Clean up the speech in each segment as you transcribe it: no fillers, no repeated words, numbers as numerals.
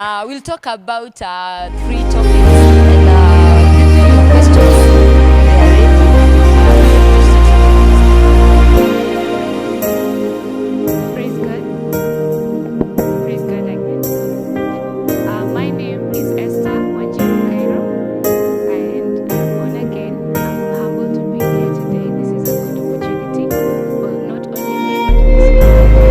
We'll talk about three topics and your questions. We are ready. Praise God. Praise God again. My name is Esther Wanjiru Cairo, and born again. I'm humbled to be here today. This is a good opportunity for not only me, but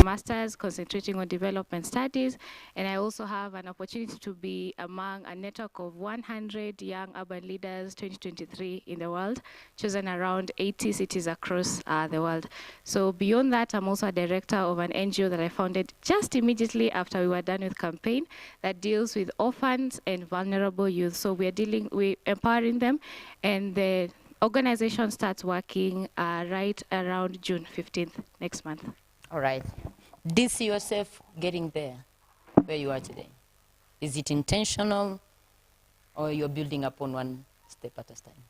master's concentrating on development studies, and I also have an opportunity to be among a network of 100 young urban leaders 2023 in the world, chosen around 80 cities across the world. So beyond that, I'm also a director of an NGO that I founded just immediately after we were done with campaign that deals with orphans and vulnerable youth. So we're empowering them, and the organization starts working right around June 15th next month. All right. Do you see yourself getting there, where you are today? Is it intentional, or you're building upon one step at a time?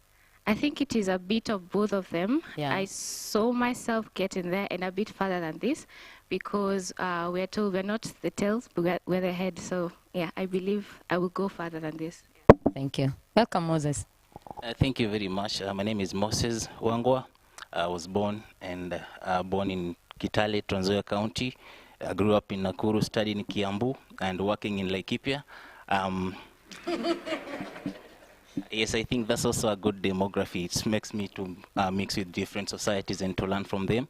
I think it is a bit of both of them. Yeah. I saw myself getting there and a bit further than this, because we're told we're not the tails, but we're the head. So yeah, I believe I will go further than this. Thank you. Welcome, Moses. Thank you very much. My name is Moses Wangwa. I was born in Kitale, Trans Nzoia County. I grew up in Nakuru, studying in Kiambu, and working in Laikipia. Yes, I think that's also a good demography. It makes me to mix with different societies and to learn from them.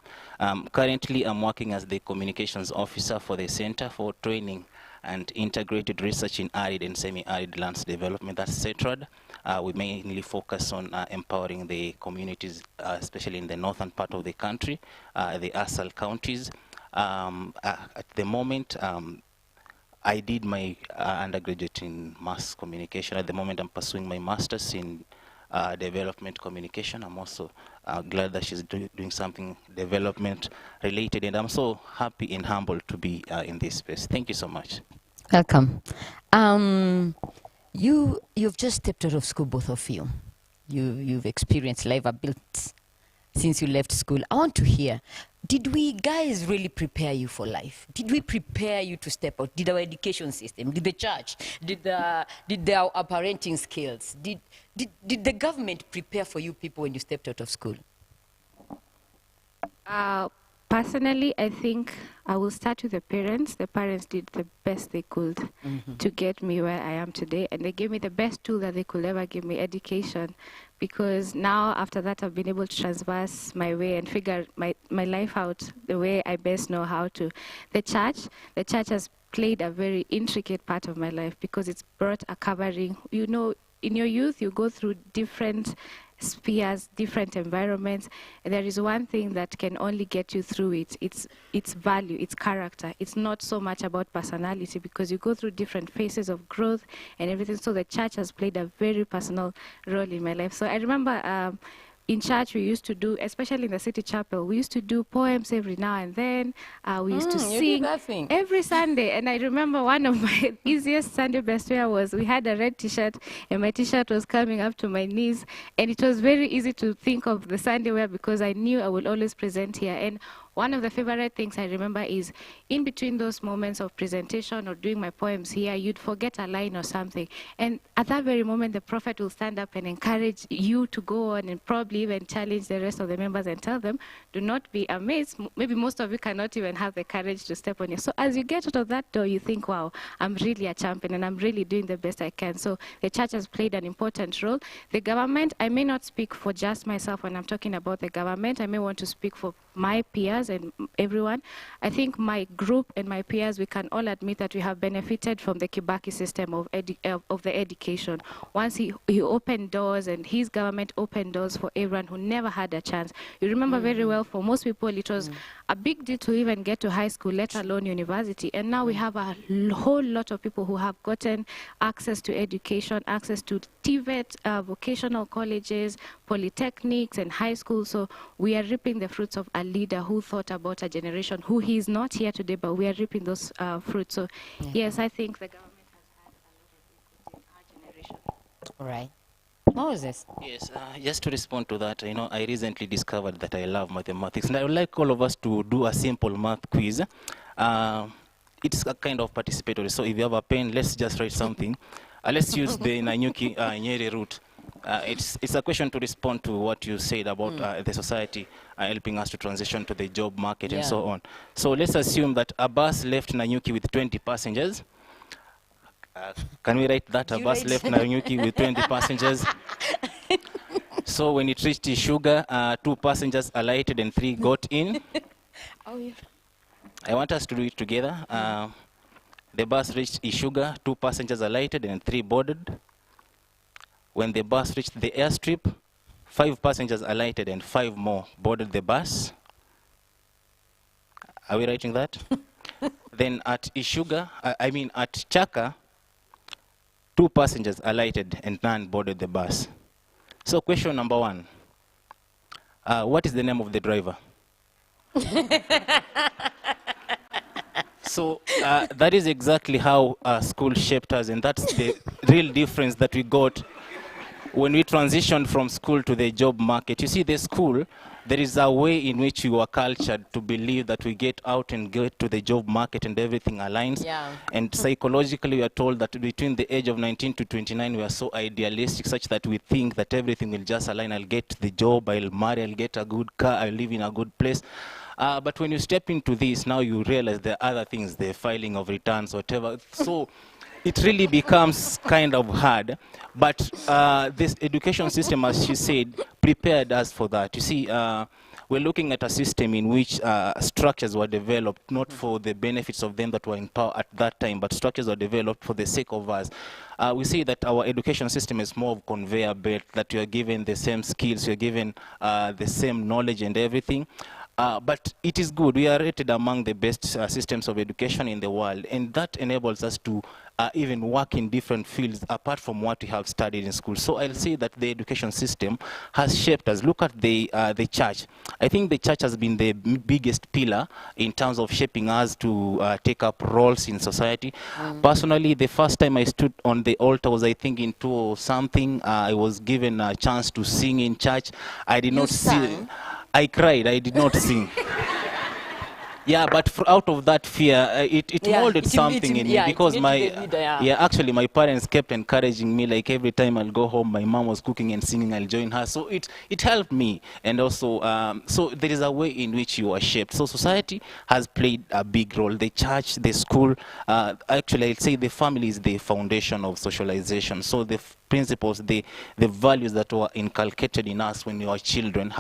Currently, I'm working as the communications officer for the Center for Training and Integrated Research in Arid and Semi-Arid Lands Development, that's CETRAD. We mainly focus on empowering the communities, especially in the northern part of the country, the ASAL counties. At the moment, I did my undergraduate in mass communication. At the moment, I'm pursuing my master's in development communication. I'm also glad that she's doing something development related, and I'm so happy and humbled to be in this space. Thank you so much. Welcome. You've just stepped out of school, both of you. You've experienced life built since you left school. I want to hear, did we guys really prepare you for life? Did we prepare you to step out? Did our education system, did the church, did our parenting skills, did the government prepare for you people when you stepped out of school? Personally, I think I will start with the parents. The parents did the best they could to get me where I am today, and they gave me the best tool that they could ever give me, education. Because now, after that, I've been able to transverse my way and figure my life out the way I best know how to. The church has played a very intricate part of my life, because it's brought a covering. You know, in your youth, you go through different spheres, different environments, and there is one thing that can only get you through it. It's value, it's character. It's not so much about personality, because you go through different phases of growth and everything. So the church has played a very personal role in my life. So I remember in church, we used to do, especially in the city chapel, we used to do poems every now and then. We used to sing every Sunday. And I remember one of my easiest Sunday best wear was, we had a red T-shirt, and my T-shirt was coming up to my knees. And it was very easy to think of the Sunday wear, because I knew I would always present here. And one of the favorite things I remember is, in between those moments of presentation or doing my poems here, you'd forget a line or something. And at that very moment, the prophet will stand up and encourage you to go on, and probably even challenge the rest of the members and tell them, do not be amazed. Maybe most of you cannot even have the courage to step on it. So as you get out of that door, you think, wow, I'm really a champion and I'm really doing the best I can. So the church has played an important role. The government, I may not speak for just myself when I'm talking about the government. I may want to speak for my peers and everyone. I think my group and my peers, we can all admit that we have benefited from the Kibaki system of the education. Once he opened doors, and his government opened doors for everyone who never had a chance. You remember very well, for most people, it was a big deal to even get to high school, let alone university. And now we have a whole lot of people who have gotten access to education, access to TVET, vocational colleges, polytechnics, and high schools. So we are reaping the fruits of a leader who thought thought about a generation who he is not here today, but we are reaping those fruits. So, yes, I think the government has had a lot of input in our generation. All right. Moses. Yes, just to respond to that, I recently discovered that I love mathematics, and I would like all of us to do a simple math quiz. It's a kind of participatory, so if you have a pen, let's just write something. Let's use the Nanyuki Nyeri route. It's a question to respond to what you said about the society helping us to transition to the job market and so on. So let's assume that a bus left Nanyuki with 20 passengers. Can we write that? A bus left Nanyuki with 20 passengers. So when it reached Ishuga, 2 passengers alighted and 3 got in. Oh, yeah. I want us to do it together. The bus reached Ishuga, 2 passengers alighted and 3 boarded. When the bus reached the airstrip, 5 passengers alighted and 5 more boarded the bus. Are we writing that? Then at Ishuga, at Chaka, 2 passengers alighted and none boarded the bus. So question number 1, what is the name of the driver? So that is exactly how school shaped us, and that's the real difference that we got when we transitioned from school to the job market. You see, the school, there is a way in which you are cultured to believe that we get out and get to the job market and everything aligns. Yeah. And psychologically, we are told that between the age of 19 to 29, we are so idealistic such that we think that everything will just align. I'll get the job, I'll marry, I'll get a good car, I'll live in a good place. But when you step into this, now you realize there are other things, the filing of returns, whatever. So it really becomes kind of hard. But this education system, as she said, prepared us for that. You see, we're looking at a system in which structures were developed not for the benefits of them that were in power at that time, but structures were developed for the sake of us. We see that our education system is more of conveyor belt, that you are given the same skills, you're given the same knowledge and everything. But it is good. We are rated among the best systems of education in the world, and that enables us to even work in different fields apart from what we have studied in school. So I'll say that the education system has shaped us. Look at the church. I think the church has been the biggest pillar in terms of shaping us to take up roles in society. Personally, the first time I stood on the altar was, I think, in 2000-something. I was given a chance to sing in church. I did not sing. I cried. I did not sing. Yeah, but out of that fear, it molded something in me, because actually my parents kept encouraging me. Like every time I'll go home, my mom was cooking and singing, I'll join her. So it helped me. And also, so there is a way in which you are shaped. So society has played a big role. The church, the school, actually I'd say the family is the foundation of socialization. So the principles, the values that were inculcated in us when we were children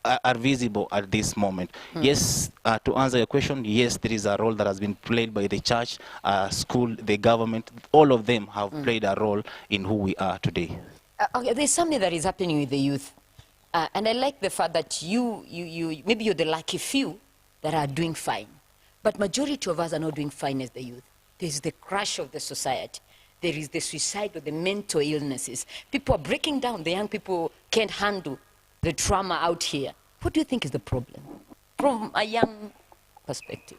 are visible at this moment. Yes, to answer your question, yes, there is a role that has been played by the church, school, the government. All of them have played a role in who we are today. Okay, there's something that is happening with the youth. And I like the fact that you maybe you're the lucky few that are doing fine. But majority of us are not doing fine as the youth. There's the crash of the society. There is the suicide or the mental illnesses. People are breaking down. The young people can't handle the trauma out here. What do you think is the problem from a young perspective?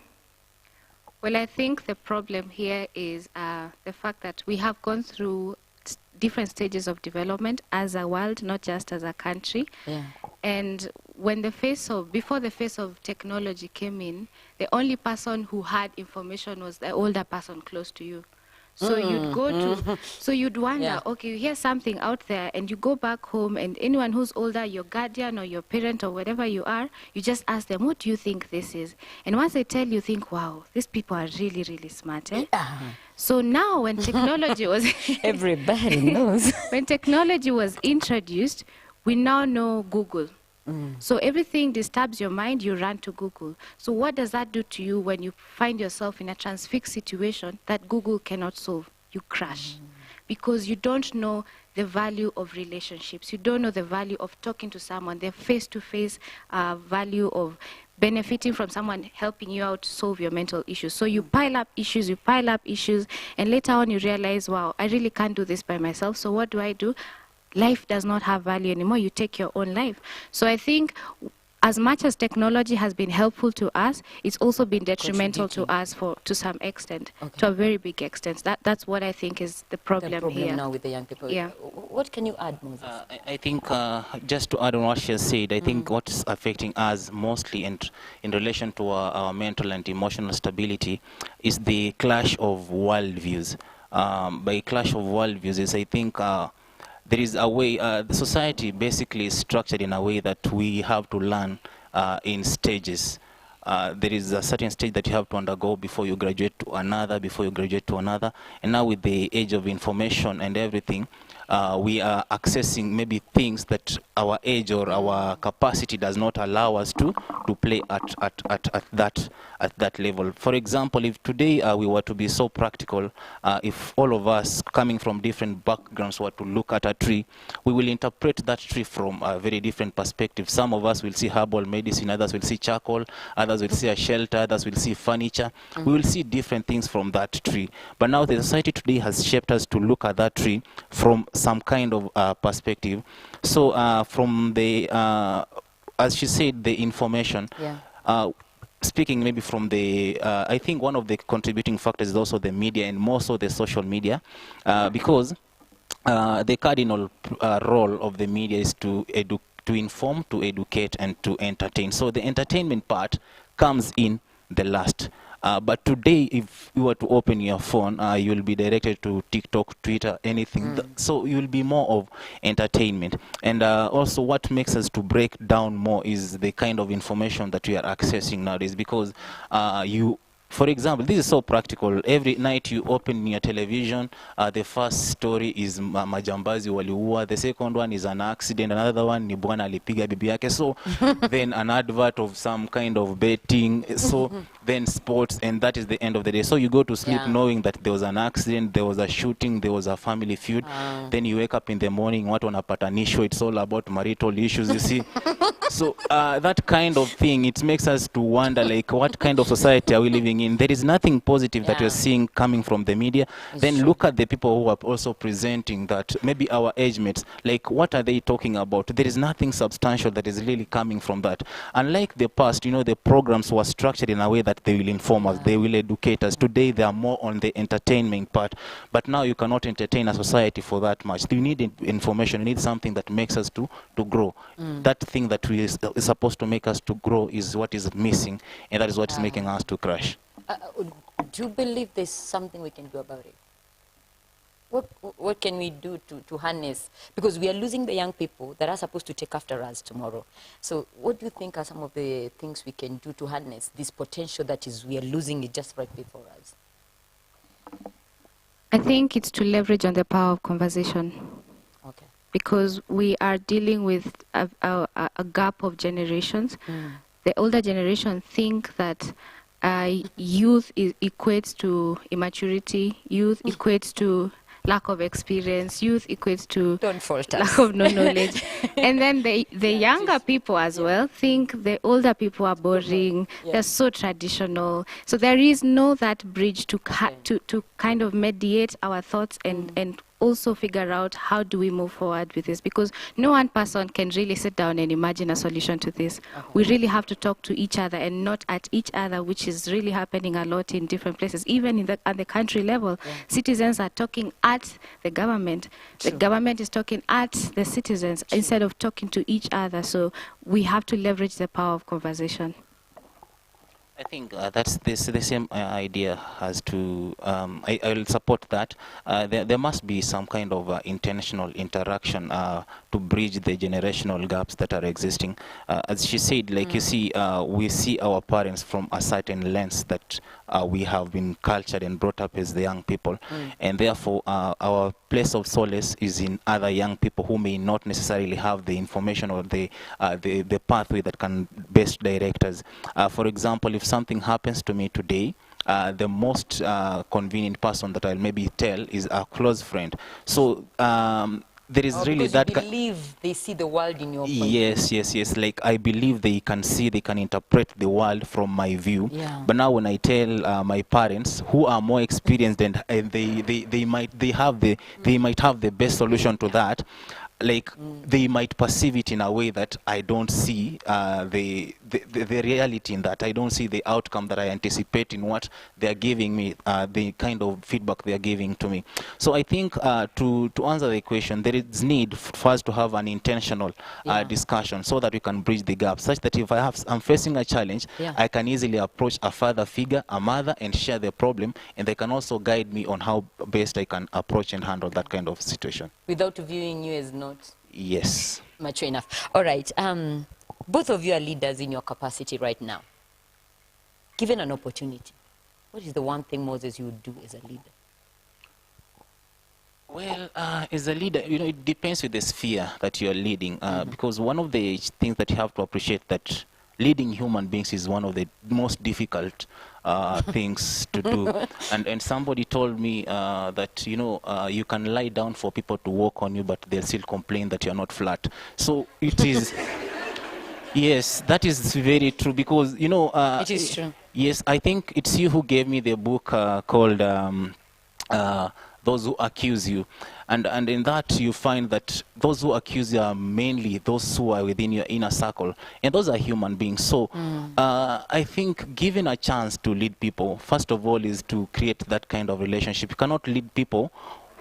Well, I think the problem here is the fact that we have gone through different stages of development as a world, not just as a country. Yeah. And when before the face of technology came in, the only person who had information was the older person close to you. So you'd go to, so you'd wonder, okay, you hear something out there and you go back home, and anyone who's older, your guardian or your parent or whatever you are, you just ask them, what do you think this is? And once they tell you, think, wow, these people are really, really smart. Eh? So now when technology was... Everybody knows. When technology was introduced, we now know Google. So everything disturbs your mind, you run to Google. So what does that do to you when you find yourself in a transfixed situation that Google cannot solve? You crash. Because you don't know the value of relationships. You don't know the value of talking to someone, the face-to-face value of benefiting from someone helping you out to solve your mental issues. So you pile up issues, and later on you realize, wow, I really can't do this by myself. So what do? Life does not have value anymore. You take your own life. So I think as much as technology has been helpful to us, it's also been detrimental to us to some extent, to a very big extent. That's what I think is the problem here. Now with the young people. Yeah. What can you add, Moses? I think just to add on what she has said, I think what's affecting us mostly in relation to our mental and emotional stability is the clash of worldviews. By clash of worldviews is, I think, there is a way, the society basically is structured in a way that we have to learn in stages. There is a certain stage that you have to undergo before you graduate to another, And now with the age of information and everything, we are accessing maybe things that our age or our capacity does not allow us to play at that level. For example, if today we were to be so practical, if all of us coming from different backgrounds were to look at a tree, we will interpret that tree from a very different perspective. Some of us will see herbal medicine, others will see charcoal, others will see a shelter, others will see furniture. We will see different things from that tree. But now the society today has shaped us to look at that tree from some kind of perspective. So from the, as she said, the information, speaking maybe from the, I think one of the contributing factors is also the media, and more so the social media, because the cardinal role of the media is to inform, to educate, and to entertain. So the entertainment part comes in the last. But today, if you were to open your phone, you will be directed to TikTok, Twitter, anything. So you will be more of entertainment. And also what makes us to break down more is the kind of information that we are accessing nowadays, because for example, this is so practical. Every night you open your television, the first story is majambazi waliua. The second one is an accident. Another one ni bwana alipiga bibi yake. So then an advert of some kind of betting. So then sports, and that is the end of the day. So you go to sleep knowing that there was an accident, there was a shooting, there was a family feud. Then you wake up in the morning, watu wanapatanisho. It's all about marital issues, you see. So that kind of thing, it makes us to wonder, like, what kind of society are we living in? There is nothing positive that we're seeing coming from the media. Then look at the people who are also presenting that, maybe our age mates, like, what are they talking about? There is nothing substantial that is really coming from that. Unlike the past, you know, the programs were structured in a way that they will inform us, they will educate us. Today, they are more on the entertainment part. But now you cannot entertain a society for that much. You need information. You need something that makes us to grow. That thing that is supposed to make us to grow is what is missing, and that is what is making us to crash. Do you believe there's something we can do about it? What can we do to harness? Because we are losing the young people that are supposed to take after us tomorrow. So what do you think are some of the things we can do to harness this potential that is, we are losing it just right before us? I think it's to leverage on the power of conversation. Okay. Because we are dealing with a gap of generations. The older generation think that youth equates to immaturity, youth equates to lack of experience, youth equates to lack of knowledge. And then the younger people as well think the older people are boring, they're so traditional. So there is no that bridge to kind of mediate our thoughts and also figure out how do we move forward with this, because no one person can really sit down and imagine a solution to this. We really have to talk to each other and not at each other, which is really happening a lot in different places. Even at the country level, citizens are talking at the government. The government is talking at the citizens instead of talking to each other. So we have to leverage the power of conversation. I think that's the same idea as to, I will support that. There must be some kind of intentional interaction to bridge the generational gaps that are existing. As she said, like you see, we see our parents from a certain lens that we have been cultured and brought up as the young people. And therefore, our place of solace is in other young people who may not necessarily have the information or the pathway that can best direct us. For example, if something happens to me today, the most convenient person that I'll maybe tell is a close friend. So there is really that. You believe they see the world in your point. Yes. Like, I believe they can see, they can interpret the world from my view. But now when I tell my parents, who are more experienced and they might have the best solution to that, like they might perceive it in a way that I don't see the reality in that. I don't see the outcome that I anticipate in what they are giving me, the kind of feedback they are giving to me. So I think to answer the question, there is need for us to have an intentional discussion so that we can bridge the gap, such that if I'm facing a challenge, I can easily approach a father figure, a mother, and share the problem, and they can also guide me on how best I can approach and handle that kind of situation. Without viewing you as not mature enough. All right. Both of you are leaders in your capacity right now. Given an opportunity, what is the one thing, Moses, you would do as a leader? Well, as a leader, you know, it depends with the sphere that you're leading, because one of the things that you have to appreciate that leading human beings is one of the most difficult things to do. And somebody told me that, you know, you can lie down for people to walk on you, but they'll still complain that you're not flat. So it is... Yes, that is very true, because, you know... it is true. Yes, I think it's you who gave me the book called Those Who Accuse You. And in that, you find that those who accuse you are mainly those who are within your inner circle. And those are human beings. So I think given a chance to lead people, first of all, is to create that kind of relationship. You cannot lead people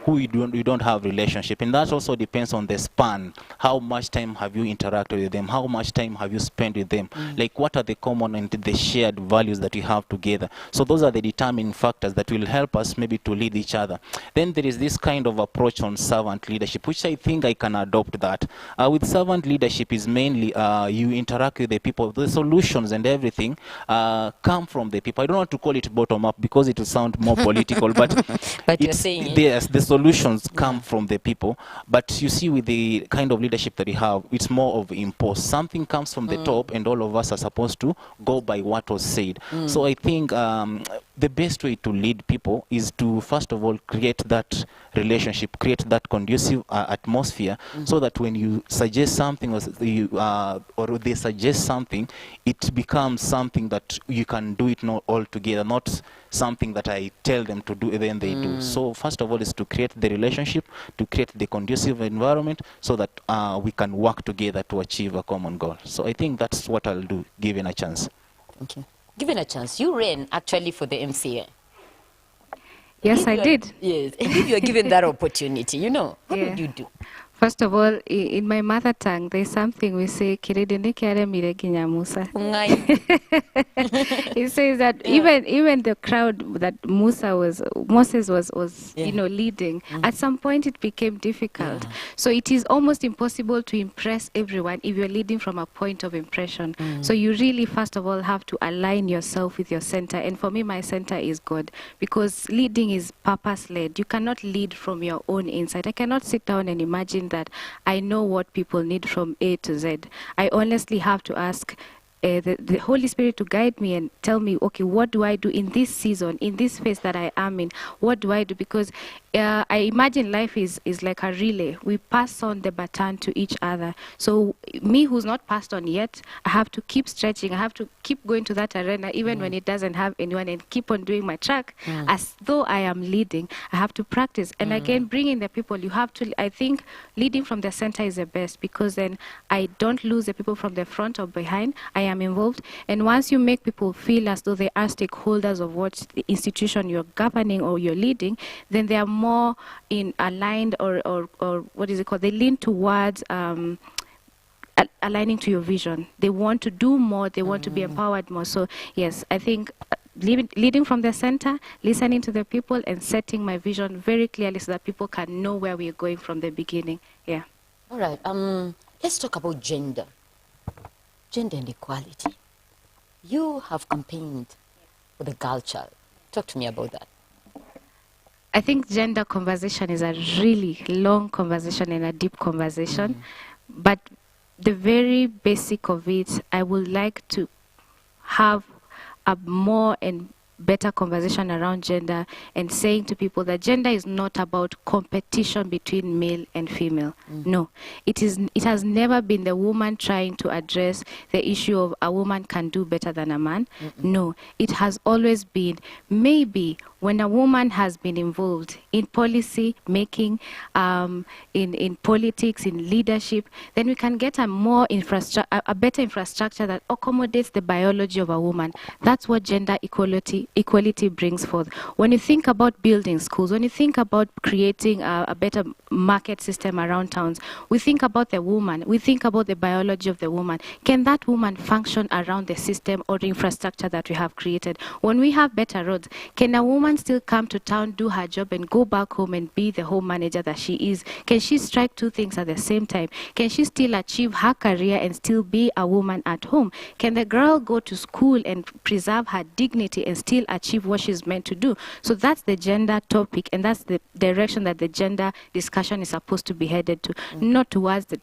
who you don't have relationship, and that also depends on the span. How much time have you interacted with them? How much time have you spent with them? Like, what are the common and the shared values that we have together? So those are the determining factors that will help us maybe to lead each other. Then there is this kind of approach on servant leadership, which I think I can adopt that. With servant leadership is mainly you interact with the people. The solutions and everything come from the people. I don't want to call it bottom up because it will sound more political, but you're saying it. Yes, the solutions come from the people. But you see, with the kind of leadership that we have, it's more of imposed. Something comes from the top, and all of us are supposed to go by what was said. So I think the best way to lead people is to, first of all, create that relationship, create that conducive atmosphere, so that when you suggest something, or they suggest something, it becomes something that you can do it not all together, not something that I tell them to do, then they do. So first of all is to create the relationship, to create the conducive environment, so that we can work together to achieve a common goal. So I think that's what I'll do, given a chance. Thank you. Given a chance, you ran actually for the MCA. Yes, I did. Yes, and if you're given that opportunity, you know, what would you do? First of all, in my mother tongue, there's something we say, "Kiridinde kere mire kinyamusa." It says that even the crowd that Moses was you know, leading, at some point it became difficult. So it is almost impossible to impress everyone if you're leading from a point of impression. So you really, first of all, have to align yourself with your center. And for me, my center is God, because leading is purpose-led. You cannot lead from your own insight. I cannot sit down and imagine that I know what people need from A to Z. I honestly have to ask the Holy Spirit to guide me and tell me, okay, what do I do in this season, in this phase that I am in? What do I do? Because I imagine life is like a relay. We pass on the baton to each other. So me, who's not passed on yet, I have to keep stretching. I have to keep going to that arena, even when it doesn't have anyone, and keep on doing my track as though I am leading. I have to practice. And again, bringing the people, you have to, I think leading from the center is the best, because then I don't lose the people from the front or behind. I am involved. And once you make people feel as though they are stakeholders of what the institution you're governing or you're leading, then they are more aligned, or what is it called? They lean towards aligning to your vision. They want to do more. They want to be empowered more. So yes, I think leading from the center, listening to the people, and setting my vision very clearly so that people can know where we are going from the beginning. Yeah. All right. Let's talk about gender and equality. You have campaigned for the girl child. Talk to me about that. I think gender conversation is a really long conversation and a deep conversation. But the very basic of it, I would like to have a more and better conversation around gender, and saying to people that gender is not about competition between male and female. No, it has never been the woman trying to address the issue of a woman can do better than a man. No, it has always been maybe when a woman has been involved in policy making, in politics, in leadership, then we can get a better infrastructure that accommodates the biology of a woman. That's what gender equality brings forth. When you think about building schools, when you think about creating a better market system around towns, we think about the woman, we think about the biology of the woman. Can that woman function around the system or the infrastructure that we have created? When we have better roads, can a woman still come to town, do her job, and go back home and be the home manager that she is? Can she strike two things at the same time? Can she still achieve her career and still be a woman at home? Can the girl go to school and preserve her dignity and still achieve what she's meant to do? So that's the gender topic, and that's the direction that the gender discussion is supposed to be headed to, not towards the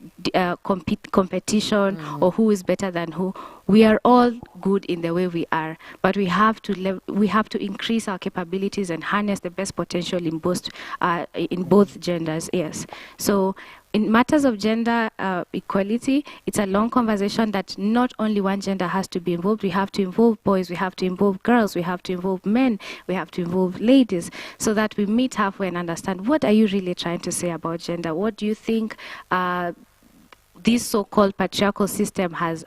competition or who is better than who. We are all good in the way we are, but we have to increase our capabilities and harness the best potential in both genders. Yes. So in matters of gender equality, it's a long conversation that not only one gender has to be involved. We have to involve boys, we have to involve girls, we have to involve men, we have to involve ladies, so that we meet halfway and understand, what are you really trying to say about gender? What do you think this so-called patriarchal system has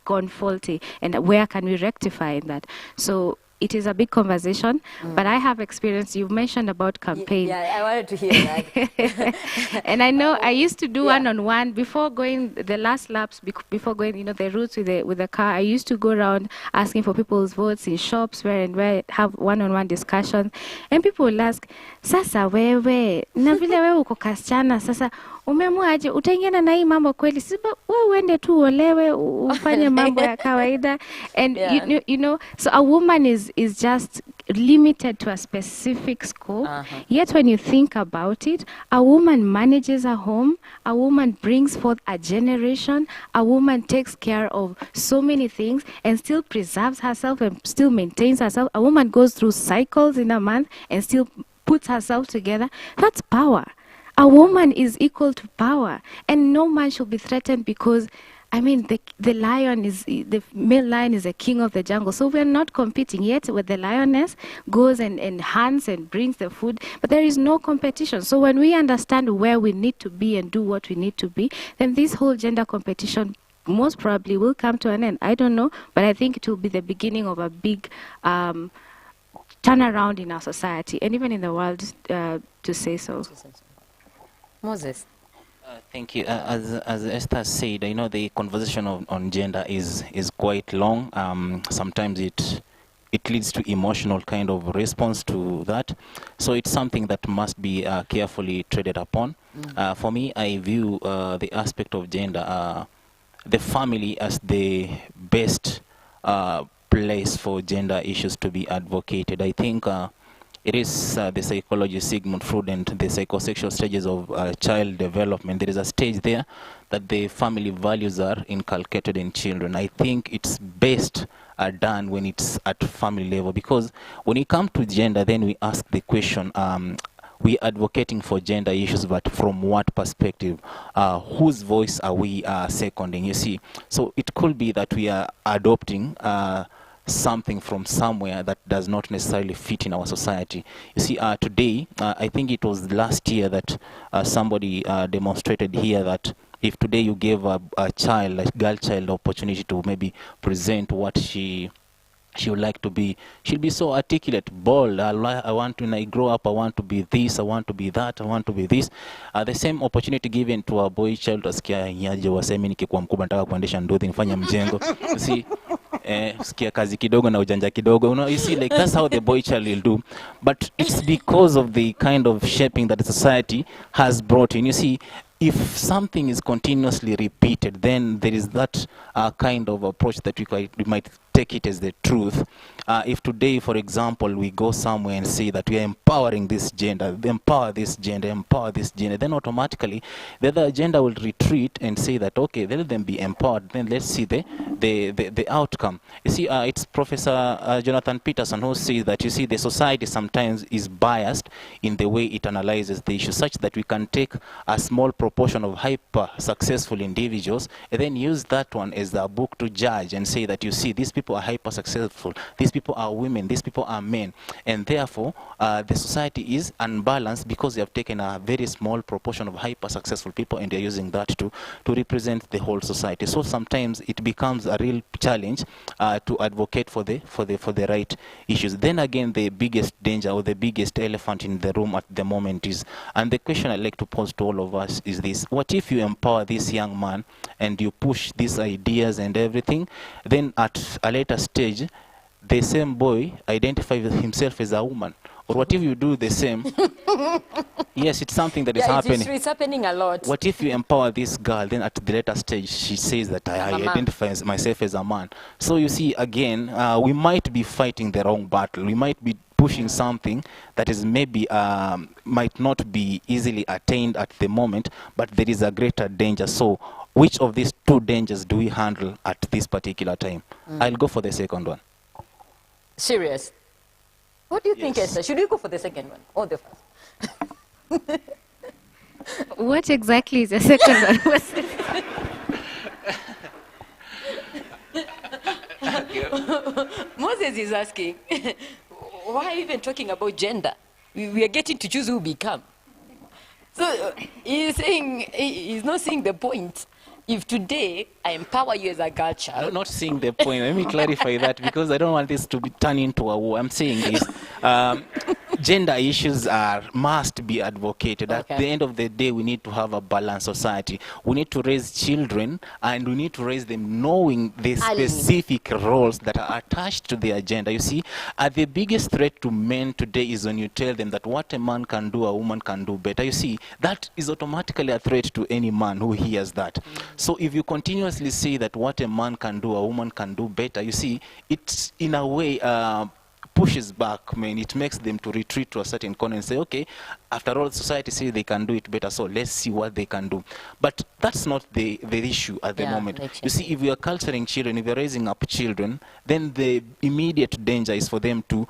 gone faulty, and where can we rectify in that? So it is a big conversation, but I have experience. You've mentioned about campaign. Yeah, I wanted to hear that. And I know I used to do one-on-one before going the last laps, before going, the routes with the car. I used to go around asking for people's votes in shops where have one-on-one discussions, and people will ask, sasa wewe na vile wewe uko kasichana, sasa umeamua aje utaingiana na hii mambo kweli? Siba wewe uende tu olewe ufanye mambo ya kawaida. And you know, so a woman is just limited to a specific scope. Yet when you think about it, a woman manages a home, a woman brings forth a generation, a woman takes care of so many things and still preserves herself and still maintains herself. A woman goes through cycles in a month and still puts herself together. That's power. A woman is equal to power, and no man should be threatened because, I mean, the male lion is the king of the jungle. So we're not competing yet. With the lioness goes and hunts and brings the food, but there is no competition. So when we understand where we need to be and do what we need to be, then this whole gender competition most probably will come to an end. I don't know, but I think it will be the beginning of a big turnaround in our society and even in the world, to say so. Moses. Thank you. As Esther said, I know the conversation on gender is quite long. Sometimes it leads to emotional kind of response to that. So it's something that must be carefully treaded upon. For me, I view the aspect of gender, the family as the best place for gender issues to be advocated. I think it is the psychology, Sigmund Freud, and the psychosexual stages of child development. There is a stage there that the family values are inculcated in children. I think it's best done when it's at family level, because when it comes to gender, then we ask the question, we advocating for gender issues, but from what perspective? Whose voice are we seconding? You see, so it could be that we are adopting something from somewhere that does not necessarily fit in our society. You see, today, I think it was last year that somebody demonstrated here that if today you gave a child, a girl child, opportunity to maybe present what she would like to be, she'll be so articulate, bold. I want to, when I grow up, I want to be this, I want to be that, I want to be this. The same opportunity given to a boy child, asikia nyaje wasemi nikikuwa mkubwa nataka kuendesha ndothi nifanye mjengo. You see, sikia kazi kidogo na ujanja kidogo. You see, like that's how the boy child will do. But it's because of the kind of shaping that the society has brought in. You see, if something is continuously repeated, then there is that kind of approach that we might take it as the truth. If today, for example, we go somewhere and say that we are empowering this gender, empower this gender, empower this gender, then automatically the other gender will retreat and say that, okay, let them be empowered, then let's see the outcome. You see, it's Professor Jonathan Peterson who says that, you see, the society sometimes is biased in the way it analyzes the issue, such that we can take a small proportion proportion of hyper successful individuals, and then use that one as a book to judge and say that, you see, these people are hyper successful, these people are women, these people are men, and therefore the society is unbalanced because they have taken a very small proportion of hyper successful people and they're using that to represent the whole society. So sometimes it becomes a real challenge to advocate for the right issues. Then again, the biggest danger or the biggest elephant in the room at the moment is, and the question I'd like to pose to all of us is this: what if you empower this young man and you push these ideas and everything, then at a later stage the same boy identifies himself as a woman? Or what if you do the same? Yes, it's something that is happening. It's happening a lot. What if you empower this girl, then at the later stage she says that I identify myself as a man? So you see, again, we might be fighting the wrong battle. We might be pushing something that is maybe might not be easily attained at the moment, but there is a greater danger. So which of these two dangers do we handle at this particular time? I'll go for the second one. Serious? What do you think, Esther? Should we go for the second one or the first? What exactly is the second one? Moses is asking, why are you even talking about gender? We are getting to choose who we become. So he's saying, he's not seeing the point. If today I empower you as a girl child. I'm not seeing the point. Let me clarify that, because I don't want this to be turned into a war. I'm saying this. Gender issues must be advocated. Okay. At the end of the day, we need to have a balanced society. We need to raise children, and we need to raise them knowing the specific roles that are attached to their gender. You see, the biggest threat to men today is when you tell them that what a man can do, a woman can do better. You see, that is automatically a threat to any man who hears that. So if you continuously say that what a man can do, a woman can do better, you see, it's in a way pushes back men. It makes them to retreat to a certain corner and say, okay, after all, society says they can do it better, so let's see what they can do. But that's not the issue at the moment. You see, if we are culturing children, if we are raising up children, then the immediate danger is for them to,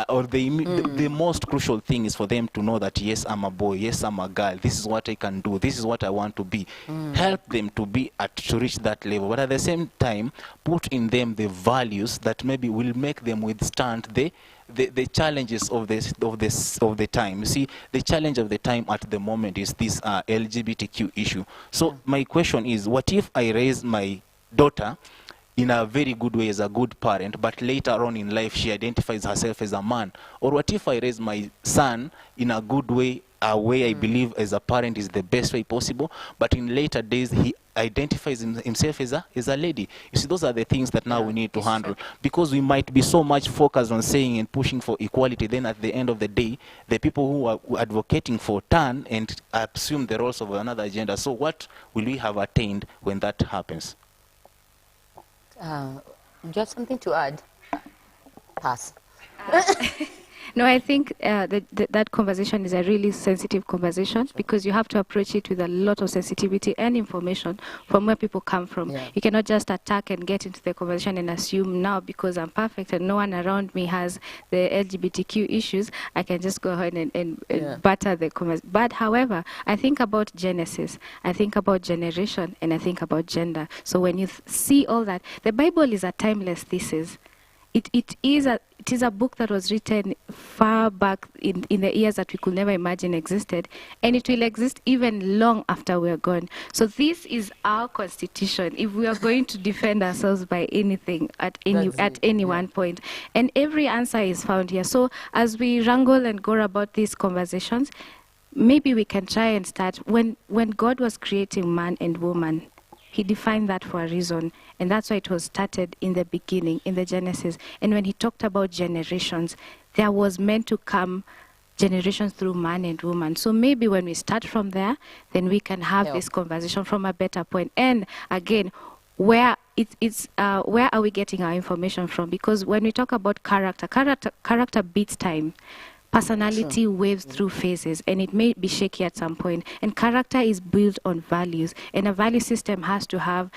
or the most crucial thing is for them to know that, yes, I'm a boy, yes, I'm a girl, this is what I can do, this is what I want to be. Help them to reach that level, but at the same time, put in them the values that maybe will make them withstand the challenges of the time. You see, the challenge of the time at the moment is this LGBTQ issue. So my question is, what if I raise my daughter in a very good way as a good parent, but later on in life she identifies herself as a man? Or what if I raise my son in a good way, a way I believe as a parent is the best way possible, but in later days he identifies himself as a lady? You see, those are the things that now we need to handle, because we might be so much focused on saying and pushing for equality, then at the end of the day, the people who are advocating for turn and assume the roles of another gender. So what will we have attained when that happens? Do you have something to add? Pass. No, I think that conversation is a really sensitive conversation, because you have to approach it with a lot of sensitivity and information from where people come from. You cannot just attack and get into the conversation and assume now because I'm perfect and no one around me has the LGBTQ issues, I can just go ahead and butter the conversation. But however, I think about Genesis, I think about generation, and I think about gender. So when you see all that, the Bible is a timeless thesis. It is a book that was written far back in the years that we could never imagine existed, and it will exist even long after we are gone. So this is our constitution, if we are going to defend ourselves by anything at any one point. And every answer is found here. So as we wrangle and go about these conversations, maybe we can try and start when God was creating man and woman. He defined that for a reason, and that's why it was started in the beginning, in the Genesis. And when he talked about generations, there was meant to come generations through man and woman. So maybe when we start from there, then we can have this conversation from a better point. And again, where are we getting our information from? Because when we talk about character beats time. Personality waves through phases, and it may be shaky at some point. And character is built on values, and a value system has to have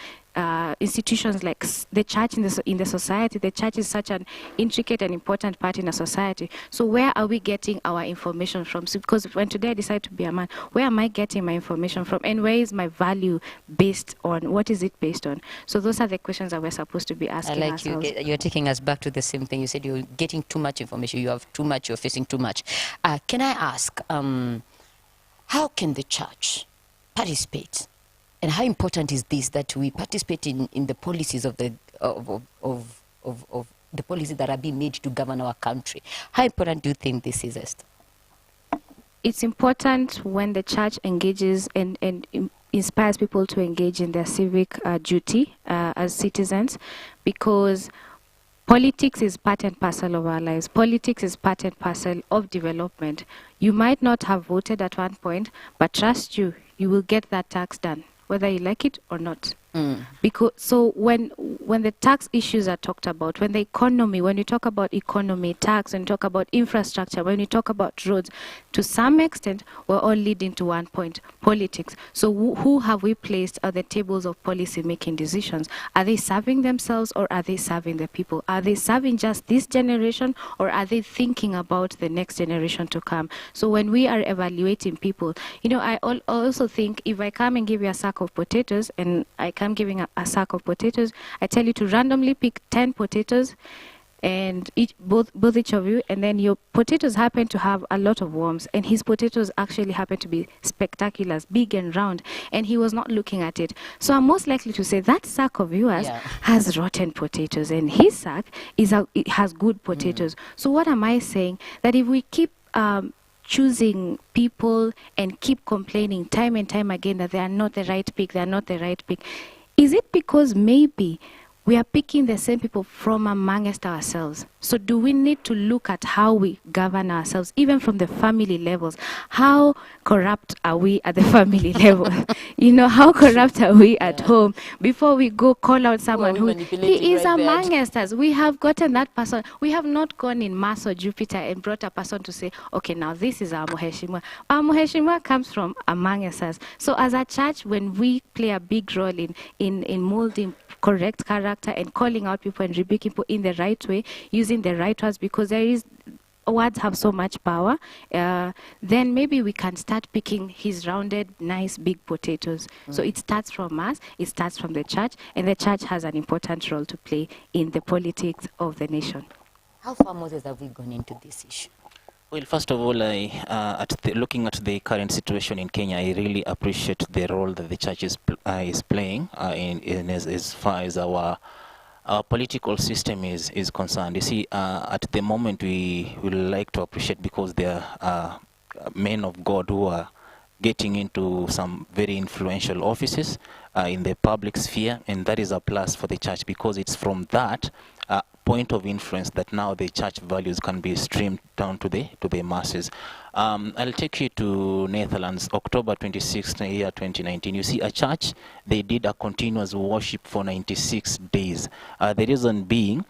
institutions like the church in the society. The church is such an intricate and important part in a society. So where are we getting our information from? So because when today I decide to be a man, where am I getting my information from? And where is my value based on? What is it based on? So those are the questions that we're supposed to be asking ourselves. You're taking us back to the same thing. You said you're getting too much information. You have too much. You're facing too much. Can I ask, how can the church participate? And how important is this that we participate in the policies of the the policies that are being made to govern our country? How important do you think this is, Esther? It's important when the church engages and inspires people to engage in their civic duty as citizens, because politics is part and parcel of our lives. Politics is part and parcel of development. You might not have voted at one point, but trust you will get that tax done, whether you like it or not. Because so when the tax issues are talked about, when the economy, when you talk about economy, tax, and talk about infrastructure, when you talk about roads, to some extent, we're all leading to one point: politics. So who have we placed at the tables of policy making decisions? Are they serving themselves, or are they serving the people? Are they serving just this generation, or are they thinking about the next generation to come? So when we are evaluating people, I also think if I come and give you a sack of potatoes, and I come giving a sack of potatoes, I tell you to randomly pick 10 potatoes, and both each of you, and then your potatoes happen to have a lot of worms, and his potatoes actually happen to be spectacular, big and round, and he was not looking at it. So I'm most likely to say that sack of yours has rotten potatoes, and his sack it has good potatoes. So what am I saying? That if we keep choosing people and keep complaining time and time again that they are not the right pick, they are not the right pick, is it because maybe we are picking the same people from amongst ourselves? So do we need to look at how we govern ourselves, even from the family levels? How corrupt are we at the family level? How corrupt are we at home before we go call out someone who he is amongst us? We have gotten that person. We have not gone in Mars or Jupiter and brought a person to say, okay, now this is our Muheshimwa. Our Muheshimwa comes from amongst us. So as a church, when we play a big role in molding correct character and calling out people and rebuking people in the right way, using the right words, because words have so much power, then maybe we can start picking his rounded, nice, big potatoes. So it starts from us, it starts from the church, and the church has an important role to play in the politics of the nation. How far, Moses, have we gone into this issue? Well, first of all, looking at the current situation in Kenya, I really appreciate the role that the church is playing as far as our political system is concerned. You see, at the moment we would like to appreciate, because there are men of God who are getting into some very influential offices in the public sphere, and that is a plus for the church, because it's from that point of influence that now the church values can be streamed down to the masses. I'll take you to Netherlands, October 26th, year 2019. You see, a church, they did a continuous worship for 96 days. The reason being,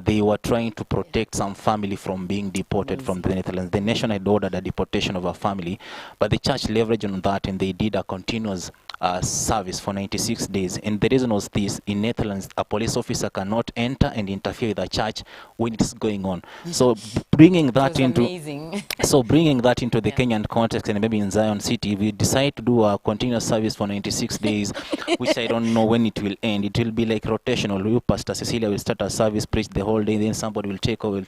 they were trying to protect some family from being deported from the Netherlands. The nation had ordered a deportation of a family, but the church leveraged on that, and they did a continuous service for 96 days. And the reason was this: in Netherlands, a police officer cannot enter and interfere with a church when it's going on. So bringing that into the Kenyan context, and maybe in Zion City, we decide to do a continuous service for 96 days, which I don't know when it will end. It will be like rotational. You, Pastor Cecilia, will start a service, preach the whole day, then somebody will take over.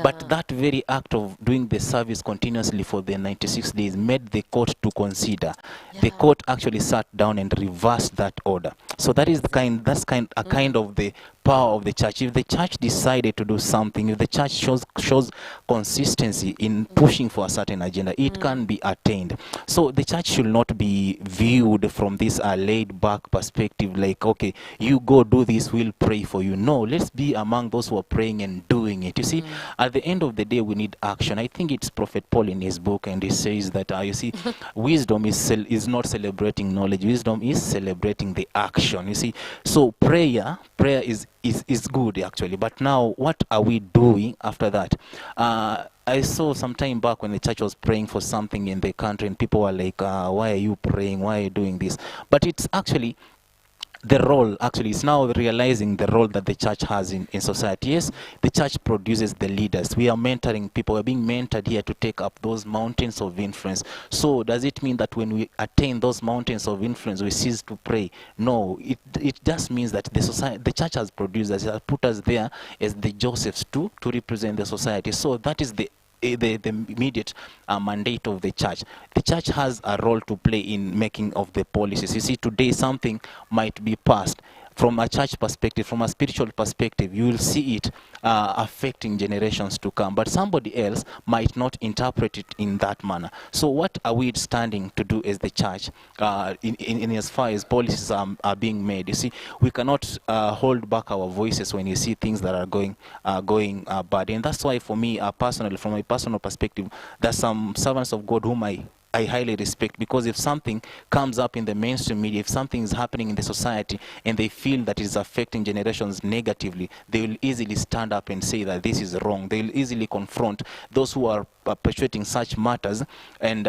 But that very act of doing the service continuously for the 96 days made the court to consider. The court actually sat down and reversed that order. So that is a kind of the power of the church. If the church decided to do something, if the church shows consistency in pushing for a certain agenda, it can be attained. So the church should not be viewed from this laid back perspective, like, okay, you go do this, we'll pray for you. No, let's be among those who are praying and doing it. You see, at the end of the day, we need action. I think it's Prophet Paul in his book, and he says that, you see, wisdom is not celebrating knowledge. Wisdom is celebrating the action. You see, so prayer is good, actually. But now, what are we doing after that? I saw some time back when the church was praying for something in the country, and people were like, why are you praying? Why are you doing this? But it's actually the role, actually, it's now realizing the role that the church has in society. Yes, the church produces the leaders. We are mentoring people. We're being mentored here to take up those mountains of influence. So does it mean that when we attain those mountains of influence, we cease to pray? No, it just means that the society, the church has produced us, it has put us there as the Josephs to represent the society. So that is the immediate mandate of the church. The church has a role to play in making of the policies. You see, today something might be passed. From a church perspective, from a spiritual perspective, you will see it affecting generations to come. But somebody else might not interpret it in that manner. So what are we standing to do as the church in as far as policies are being made? You see, we cannot hold back our voices when you see things that are going bad. And that's why for me, personally, from my personal perspective, there's some servants of God whom I highly respect, because if something comes up in the mainstream media, if something is happening in the society and they feel that it is affecting generations negatively, they will easily stand up and say that this is wrong. They will easily confront those who are perpetuating such matters and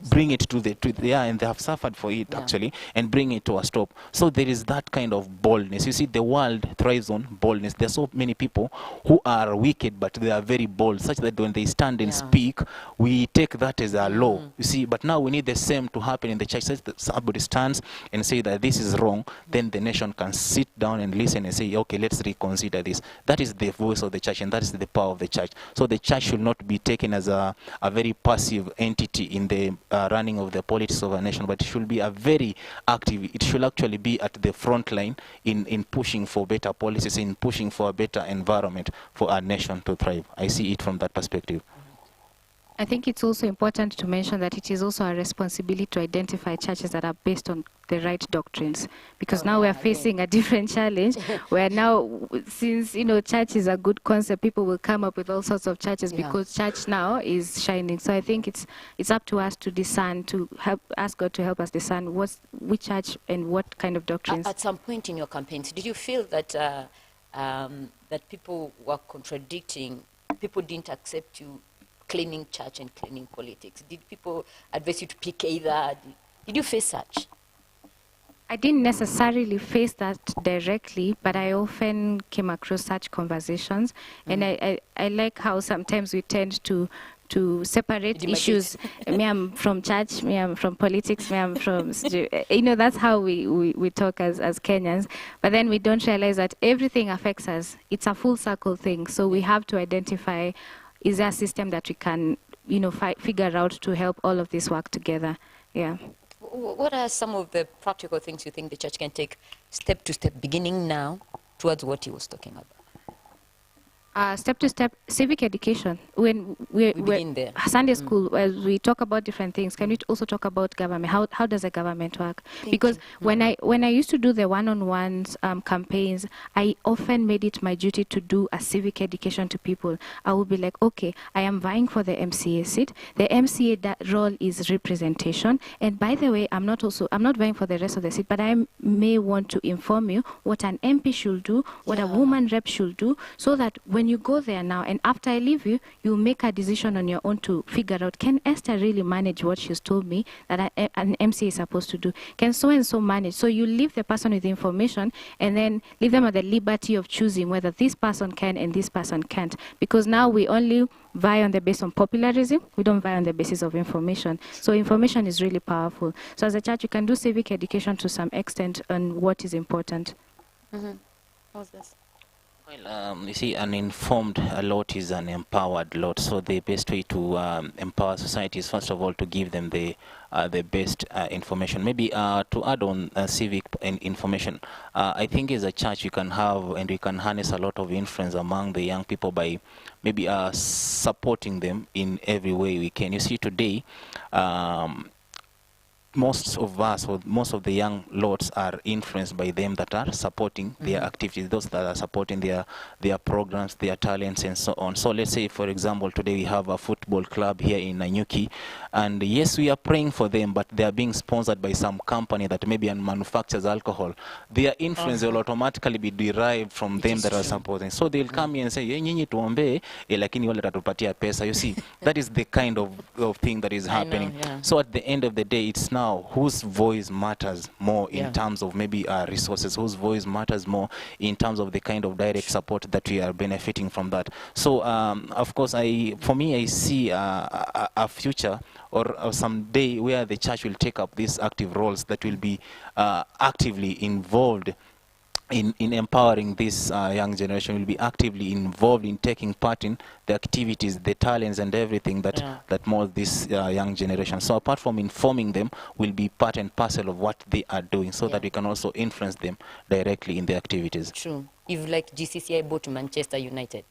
bring it to the yeah, and they have suffered for it, actually, and bring it to a stop. So there is that kind of boldness. You see, the world thrives on boldness. There are so many people who are wicked, but they are very bold, such that when they stand and speak, we take that as a law. You see, but now we need the same to happen in the church. Such that somebody stands and say that this is wrong, then the nation can sit down and listen and say, okay, let's reconsider this. That is the voice of the church, and that is the power of the church. So the church should not be taken as a very passive entity in the running of the politics of a nation, but it should be a very active. It should actually be at the front line in pushing for better policies, in pushing for a better environment for our nation to thrive. I see it from that perspective. I think it's also important to mention that it is also a responsibility to identify churches that are based on the right doctrines, because now we are facing a different challenge where now, since church is a good concept, people will come up with all sorts of churches because church now is shining. So I think it's up to us to discern, to ask God to help us discern which church and what kind of doctrines. At some point in your campaigns, did you feel that that people were contradicting, people didn't accept you claiming church and claiming politics? Did people advise you to pick either? Did you face such? I didn't necessarily face that directly, but I often came across such conversations. And I like how sometimes we tend to separate issues. Me, I'm from church, me, I'm from politics, me, I'm from... that's how we talk as Kenyans. But then we don't realize that everything affects us. It's a full circle thing. So we have to identify, is there a system that we can, figure out to help all of this work together? Yeah. What are some of the practical things you think the church can take step to step, beginning now, towards what he was talking about? Step to step, civic education. When we begin there. Sunday school, as we talk about different things, can we also talk about government? How does the government work? Because when I used to do the one-on-ones campaigns, I often made it my duty to do a civic education to people. I would be like, okay, I am vying for the MCA seat. The MCA role is representation. And by the way, I'm not vying for the rest of the seat, but I may want to inform you what an MP should do, what a woman rep should do, so that when you go there now, and after I leave you, you make a decision on your own to figure out, can Esther really manage what she's told me that an MC is supposed to do? Can so-and-so manage? So you leave the person with the information and then leave them at the liberty of choosing whether this person can and this person can't. Because now we only vie on the basis of popularism. We don't vie on the basis of information. So information is really powerful. So as a church, you can do civic education to some extent on what is important. How's this? Well, you see, an informed lot is an empowered lot. So the best way to empower society is, first of all, to give them the best information. Maybe to add on civic information, I think as a church we can have and we can harness a lot of influence among the young people by maybe supporting them in every way we can. You see, today, most of us, or most of the young lots, are influenced by them that are supporting their activities, those that are supporting their programs, their talents, and so on. So let's say, for example, today we have a football football club here in Nanyuki. And yes, we are praying for them, but they are being sponsored by some company that maybe manufactures alcohol. Their influence will automatically be derived from them that are supporting. So they'll come here and say, "Ye nyinyi tuombe, lakini wale tatupatia pesa." You see, that is the kind of thing that is happening. So at the end of the day, it's now whose voice matters more in terms of maybe resources, whose voice matters more in terms of the kind of direct support that we are benefiting from that. So of course, for me, I see a future or some day where the church will take up these active roles that will be actively involved in empowering this young generation, will be actively involved in taking part in the activities, the talents and everything that that mold this young generation. So apart from informing them, will be part and parcel of what they are doing, so that we can also influence them directly in their activities. True. If like GCCI bought Manchester United,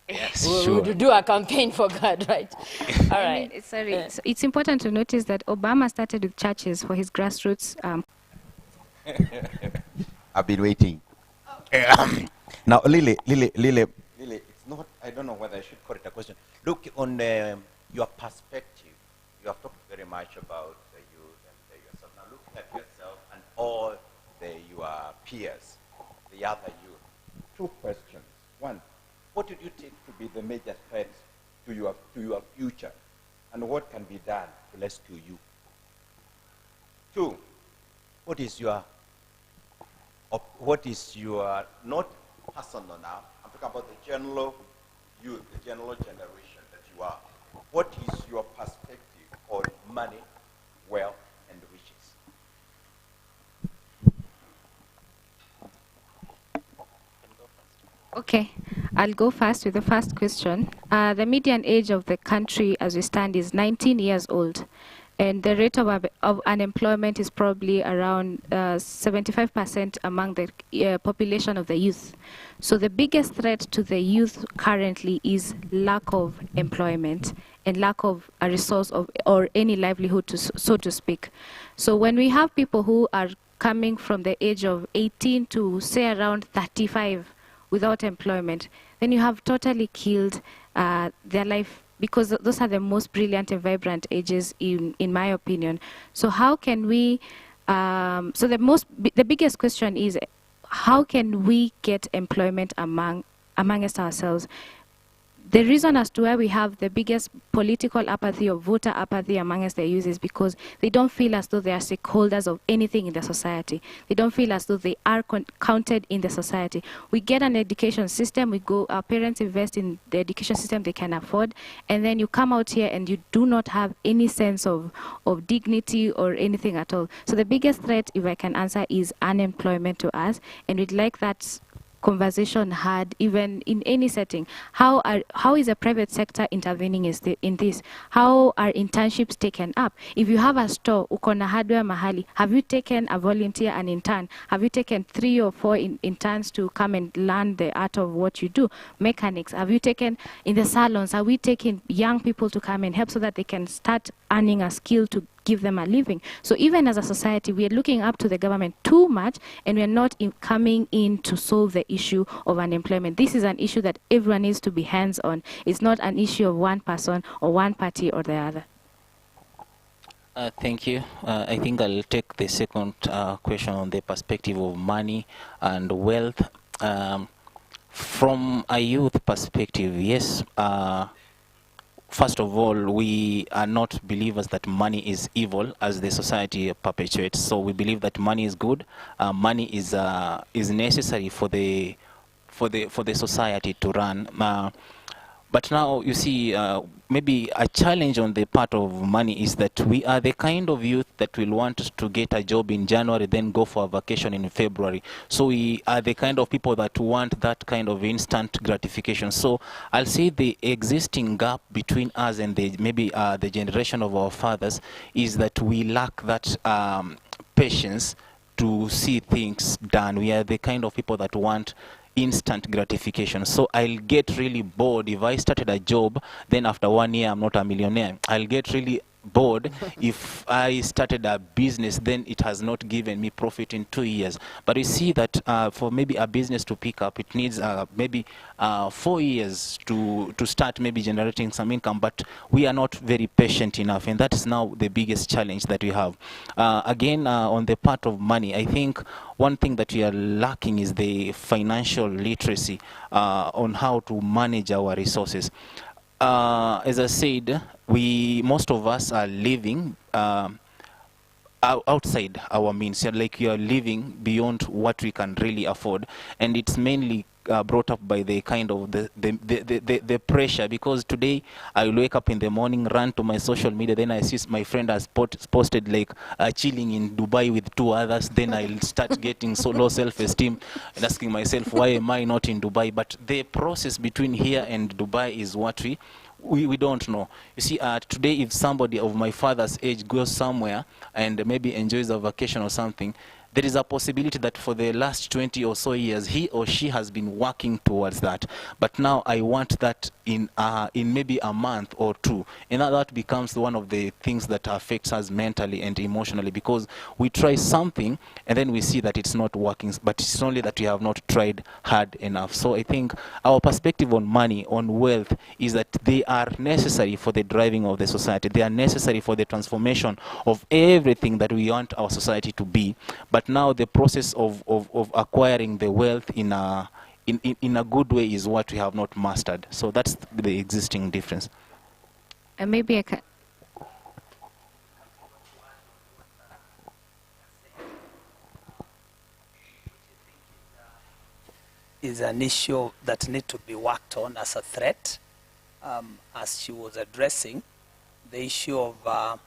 yes, we would do a campaign for God, right? All right. I mean, sorry. So it's important to notice that Obama started with churches for his grassroots. I've been waiting. Now, Lily, it's not, I don't know whether I should call it a question. Look, on your perspective, you have talked very much about the youth and yourself. Now, looking at yourself and all your peers, the other youth, two questions. One, what did you take to be the major threat to your future, and what can be done to rescue you? Two, what is your not personal now, I'm talking about the general youth, the general generation that you are. What is your perspective on money, wealth, and riches? Okay, I'll go first with the first question. The median age of the country as we stand is 19 years old. And the rate of unemployment is probably around 75% among the population of the youth. So the biggest threat to the youth currently is lack of employment and lack of a resource or any livelihood, so to speak. So when we have people who are coming from the age of 18 to say around 35 without employment, then you have totally killed their life, because those are the most brilliant and vibrant ages, in my opinion. So how can we, the biggest question is, how can we get employment amongst ourselves? The reason as to why we have the biggest political apathy or voter apathy amongst the youth is because they don't feel as though they are stakeholders of anything in the society. They don't feel as though they are counted in the society. We get an education system, our parents invest in the education system they can afford, and then you come out here and you do not have any sense of dignity or anything at all. So the biggest threat, if I can answer, is unemployment to us, and we'd like that conversation had even in any setting. How is the private sector intervening in this? How are internships taken up? If you have a store, uko na hardware mahali, have you taken a volunteer, an intern? Have you taken 3 or 4 interns to come and learn the art of what you do? Mechanics, have you taken in the salons? Are we taking young people to come and help so that they can start earning a skill to give them a living? So even as a society, we are looking up to the government too much, and we are not coming in to solve the issue of unemployment. This is an issue that everyone needs to be hands-on. It's not an issue of one person or one party or the other. Thank you. I think I'll take the second question on the perspective of money and wealth. From a youth perspective, yes, first of all, we are not believers that money is evil, as the society perpetuates. So we believe that money is good. Money is necessary for the society to run. But now, you see, maybe a challenge on the part of money is that we are the kind of youth that will want to get a job in January, then go for a vacation in February. So we are the kind of people that want that kind of instant gratification. So I'll say the existing gap between us and maybe the generation of our fathers is that we lack that patience to see things done. We are the kind of people that want instant gratification. So I'll get really bored if I started a job, then after 1 year I'm not a millionaire. I'll get really bored. If I started a business, then it has not given me profit in 2 years. But you see that for maybe a business to pick up, it needs maybe 4 years to start maybe generating some income. But we are not very patient enough, and that is now the biggest challenge that we have. Again, on the part of money, I think one thing that we are lacking is the financial literacy on how to manage our resources. As I said, most of us are living outside our means. So like you are living beyond what we can really afford, and it's mainly brought up by the kind of the pressure, because today I will wake up in the morning, run to my social media, then I see my friend has posted like chilling in Dubai with 2 others, then I'll start getting so low self-esteem and asking myself, why am I not in Dubai? But the process between here and Dubai is what we don't know. You see, today if somebody of my father's age goes somewhere and maybe enjoys a vacation or something, there is a possibility that for the last 20 or so years, he or she has been working towards that. But now I want that in maybe a month or two. And now that becomes one of the things that affects us mentally and emotionally, because we try something and then we see that it's not working, but it's only that we have not tried hard enough. So I think our perspective on money, on wealth, is that they are necessary for the driving of the society. They are necessary for the transformation of everything that we want our society to be. But now the process of acquiring the wealth in a good way is what we have not mastered. So that's the existing difference. And maybe I can... Is an issue that needs to be worked on as a threat, as she was addressing the issue of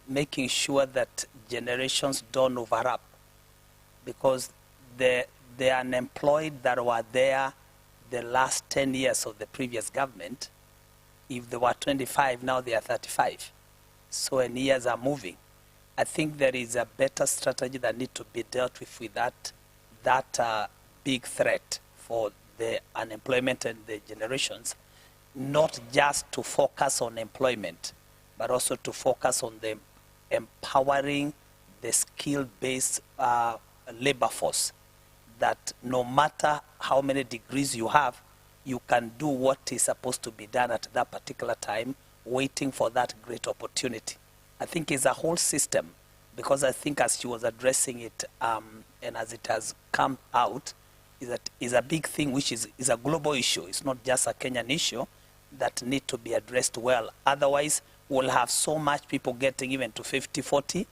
making sure that generations don't overlap, because the unemployed that were there the last 10 years of the previous government, if they were 25, now they are 35. So and years are moving. I think there is a better strategy that needs to be dealt with that big threat for the unemployment and the generations, not just to focus on employment, but also to focus on the empowering the skill-based labor force, that no matter how many degrees you have, you can do what is supposed to be done at that particular time, waiting for that great opportunity. I think it's a whole system, because I think as she was addressing it, and as it has come out, is a big thing, which is a global issue. It's not just a Kenyan issue that need to be addressed well. Otherwise, we'll have so much people getting even to 50, 40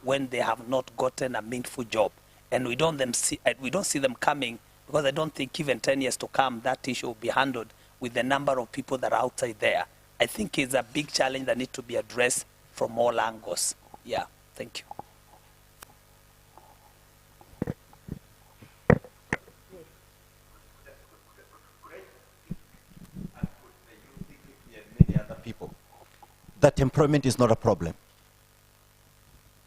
when they have not gotten a meaningful job. And we don't see them coming, because I don't think even 10 years to come, that issue will be handled with the number of people that are outside there. I think it's a big challenge that needs to be addressed from all angles. Yeah, thank you. People, that employment is not a problem.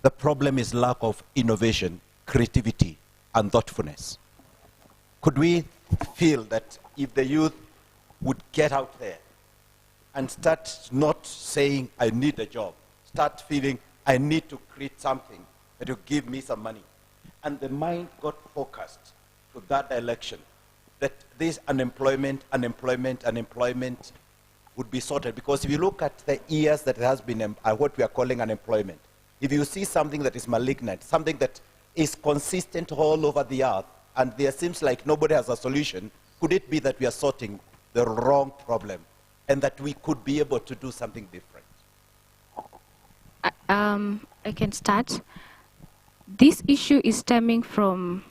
The problem is lack of innovation, creativity, and thoughtfulness. Could we feel that if the youth would get out there and start not saying, I need a job, start feeling, I need to create something that will give me some money, and the mind got focused to that direction, that this unemployment would be sorted. Because if you look at the years that has been what we are calling unemployment, if you see something that is malignant, something that is consistent all over the earth, and there seems like nobody has a solution, could it be that we are sorting the wrong problem and that we could be able to do something different? I can start. This issue is stemming from,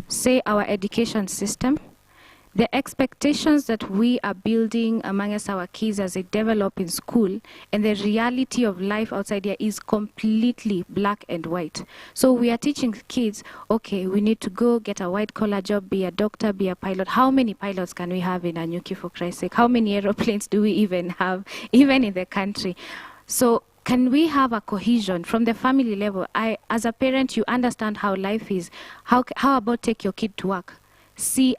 say, our education system. The expectations that we are building amongst our kids as they develop in school, and the reality of life outside here is completely black and white. So we are teaching kids, okay, we need to go get a white-collar job, be a doctor, be a pilot. How many pilots can we have in Anyuki, for Christ's sake? How many aeroplanes do we even have, even in the country? So can we have a cohesion from the family level? As a parent, you understand how life is. How about take your kid to work?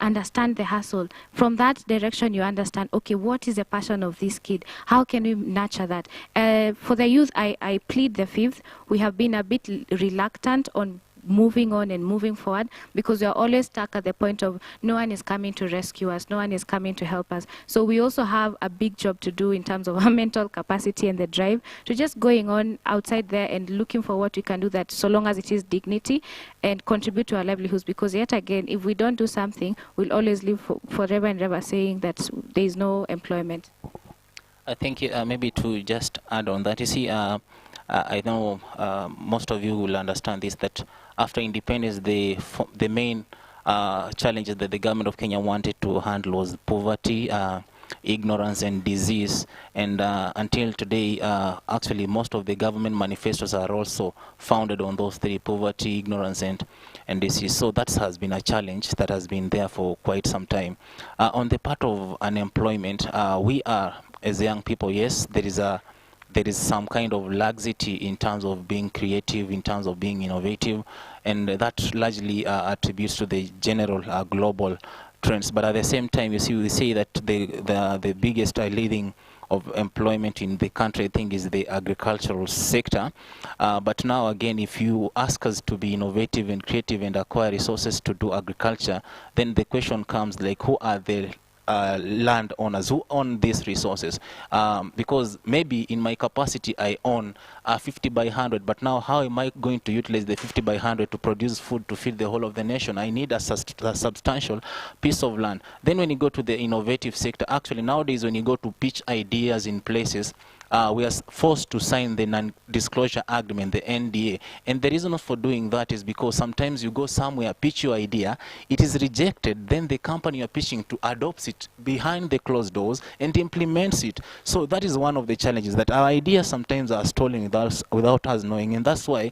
understand the hustle. From that direction, you understand, okay, what is the passion of this kid? How can we nurture that? For the youth, I plead the fifth. We have been a bit reluctant on moving on and moving forward because we are always stuck at the point of no one is coming to rescue us, no one is coming to help us. So we also have a big job to do in terms of our mental capacity and the drive to just going on outside there and looking for what we can do that so long as it is dignity and contribute to our livelihoods, because yet again, if we don't do something, we'll always live forever and ever saying that there is no employment. I think maybe to just add on that, you see, I know most of you will understand this, that after independence, the main challenges that the government of Kenya wanted to handle was poverty, ignorance, and disease. And until today, actually, most of the government manifestos are also founded on those three: poverty, ignorance, and disease. So that has been a challenge that has been there for quite some time. On the part of unemployment, we are, as young people, yes, there is some kind of laxity in terms of being creative, in terms of being innovative, and that largely attributes to the general global trends. But at the same time, you see, we say that the biggest leading of employment in the country, I think, is the agricultural sector. But now again, if you ask us to be innovative and creative and acquire resources to do agriculture, then the question comes like, who are the landowners who own these resources? Because maybe in my capacity I own 50 by 100, but now how am I going to utilize the 50 by 100 to produce food to feed the whole of the nation? I need a substantial piece of land. Then when you go to the innovative sector, actually nowadays when you go to pitch ideas in places, we are forced to sign the non-disclosure agreement, the NDA. And the reason for doing that is because sometimes you go somewhere, pitch your idea, it is rejected, then the company you're pitching to adopts it behind the closed doors and implements it. So that is one of the challenges, that our ideas sometimes are stolen without us knowing. And that's why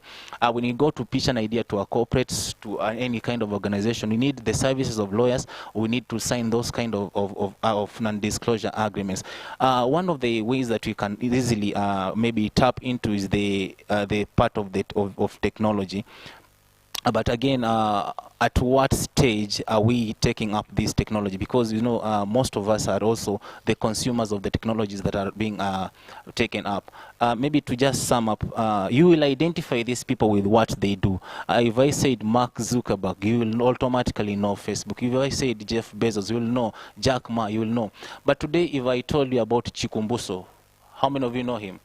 when you go to pitch an idea to a corporate, to any kind of organization, we need the services of lawyers, we need to sign those kind of non-disclosure agreements. One of the ways that we can easily maybe tap into is the part of technology. But again, at what stage are we taking up this technology? Because, you know, most of us are also the consumers of the technologies that are being taken up. Maybe to just sum up, you will identify these people with what they do. If I said Mark Zuckerberg, you will automatically know Facebook. If I said Jeff Bezos, you will know Jack Ma, you will know. But today, if I told you about Chikumbuso, how many of you know him?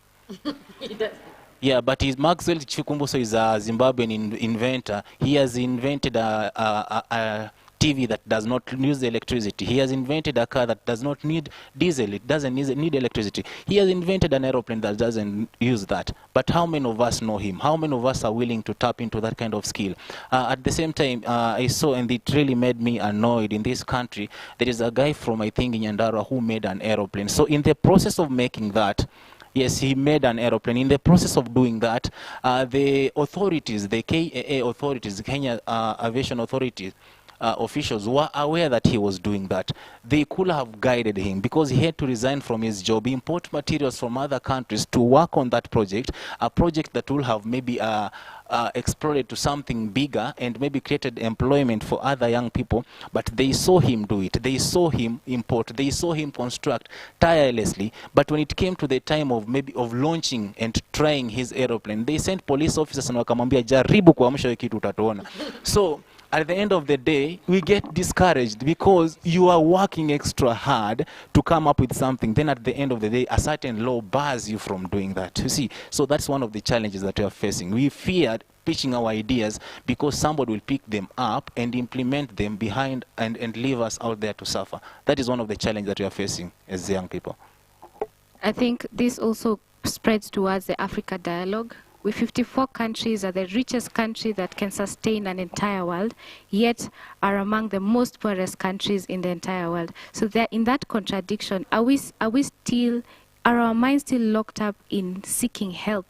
Yeah, but Maxwell Chikumbuso is a Zimbabwean inventor. He has invented a TV that does not use electricity. He has invented a car that does not need diesel. It doesn't need electricity. He has invented an aeroplane that doesn't use that. But how many of us know him? How many of us are willing to tap into that kind of skill? At the same time, I saw, and it really made me annoyed, in this country, there is a guy from, I think, Nyandarua who made an aeroplane. So in the process of making that, yes, he made an aeroplane. In the process of doing that, the authorities, the KAA authorities, Kenya Aviation Authority officials were aware that he was doing that. They could have guided him, because he had to resign from his job, import materials from other countries to work on that project, a project that will have maybe exploded to something bigger and maybe created employment for other young people. But they saw him do it. They saw him import. They saw him construct tirelessly. But when it came to the time of maybe of launching and trying his aeroplane, they sent police officers and wakamwambia, jaribu kuamsha kitu utatuona. So at the end of the day, we get discouraged because you are working extra hard to come up with something. Then at the end of the day, a certain law bars you from doing that. You see, so that's one of the challenges that we are facing. We feared pitching our ideas because somebody will pick them up and implement them behind and leave us out there to suffer. That is one of the challenges that we are facing as young people. I think this also spreads towards the Africa dialogue. With 54 countries, are the richest country that can sustain an entire world, yet are among the most poorest countries in the entire world. So in that contradiction, are our minds still locked up in seeking help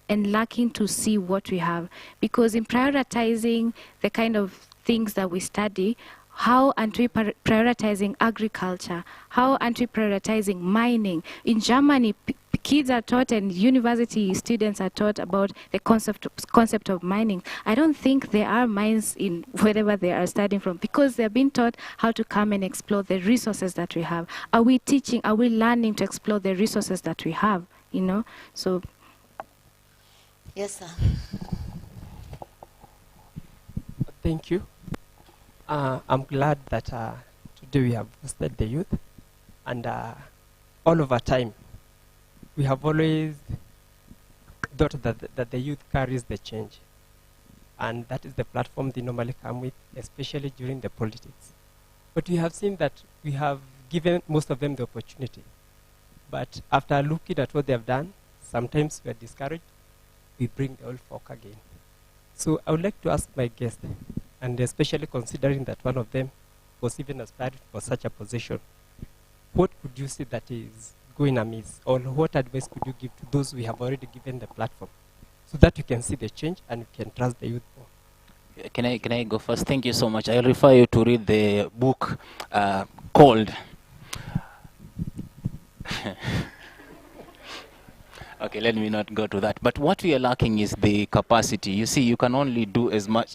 and lacking to see what we have? Because in prioritizing the kind of things that we study, how aren't we prioritizing agriculture? How aren't we prioritizing mining? In Germany, kids are taught and university students are taught about the concept of mining. I don't think there are mines in wherever they are studying from, because they're being taught how to come and explore the resources that we have. Are we teaching, are we learning to explore the resources that we have, you know? So. Yes, sir. Thank you. I'm glad that today we have hosted the youth, and all over time, we have always thought that the youth carries the change, and that is the platform they normally come with, especially during the politics. But we have seen that we have given most of them the opportunity, but after looking at what they have done, sometimes we are discouraged, we bring the old folk again. So I would like to ask my guest, and especially considering that one of them was even aspiring for such a position, what could you say that is going amiss, or what advice could you give to those we have already given the platform, so that you can see the change and you can trust the youth more? Can I go first? Thank you so much. I'll refer you to read the book called okay, let me not go to that. But what we are lacking is the capacity. You see, you can only do as much.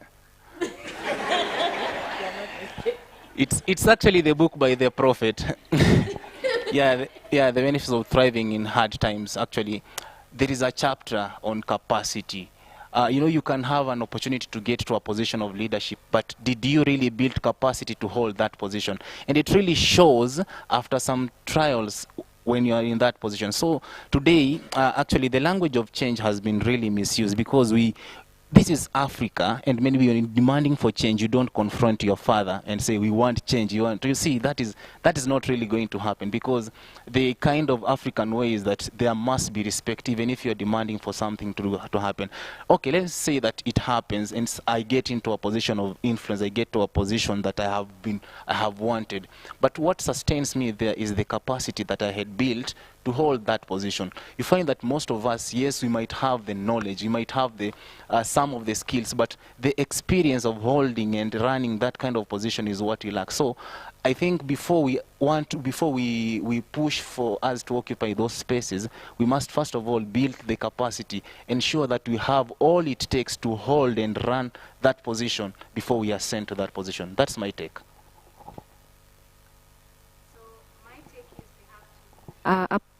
It's actually the book by the prophet. The benefits of thriving in hard times. Actually, there is a chapter on capacity. You can have an opportunity to get to a position of leadership, but did you really build capacity to hold that position? And it really shows after some trials when you are in that position. So today, actually, the language of change has been really misused, because this is Africa, and when we are demanding for change, you don't confront your father and say, we want change. You see, that is not really going to happen, because the kind of African way is that there must be respect, even if you're demanding for something to happen. Okay, let's say that it happens, and I get into a position of influence, I get to a position that I have wanted. But what sustains me there is the capacity that I had built to hold that position. You find that most of us, yes, we might have the knowledge, we might have the some of the skills, but the experience of holding and running that kind of position is what we lack. So I think before we push for us to occupy those spaces, we must first of all build the capacity, ensure that we have all it takes to hold and run that position before we ascend to that position. That's my take.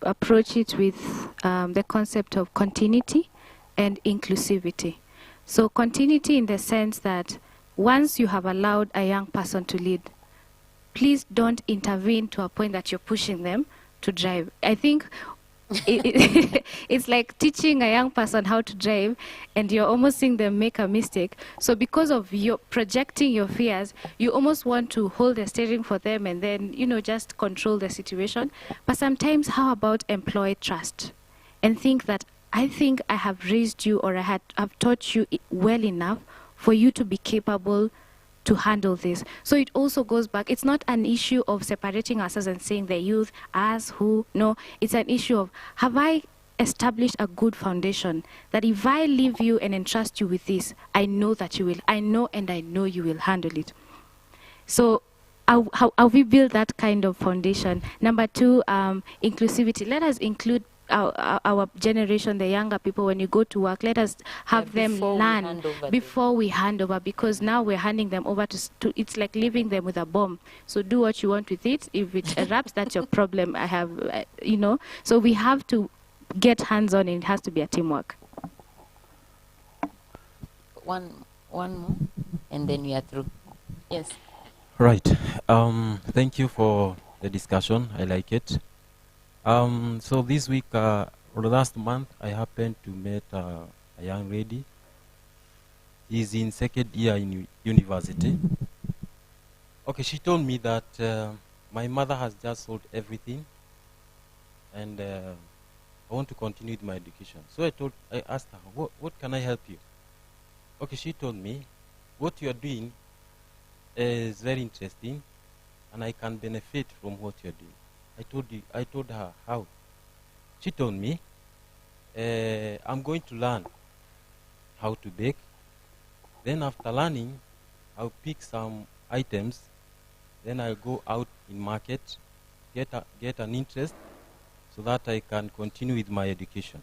Approach it with the concept of continuity and inclusivity. So continuity in the sense that once you have allowed a young person to lead, please don't intervene to a point that you're pushing them to drive. I think it's like teaching a young person how to drive, and you're almost seeing them make a mistake. So because of your projecting your fears, you almost want to hold the steering for them and then, just control the situation. But sometimes, how about employ trust and think that I think I have raised you, or I've taught you well enough for you to be capable to handle this. So it also goes back. It's not an issue of separating ourselves and saying the youth, us, who. No, it's an issue of, have I established a good foundation that if I leave you and entrust you with this, I know that you will. I know you will handle it. So how we build that kind of foundation. Number two, inclusivity. Let us include our generation, the younger people. When you go to work, let us have them learn before we hand over, because now we're handing them over to it's like leaving them with a bomb. So do what you want with it. If it erupts, that's your problem. I have, So we have to get hands-on, and it has to be a teamwork. One more, and then we are through. Yes. Right. Thank you for the discussion. I like it. So this week, or last month, I happened to meet a young lady. She's in second year in university. Okay, she told me that my mother has just sold everything, and I want to continue with my education. So I asked her, what can I help you? Okay, she told me, what you are doing is very interesting, and I can benefit from what you are doing. I told her how. She told me, I'm going to learn how to bake. Then after learning, I'll pick some items. Then I'll go out in market, get an interest. so that I can continue with my education.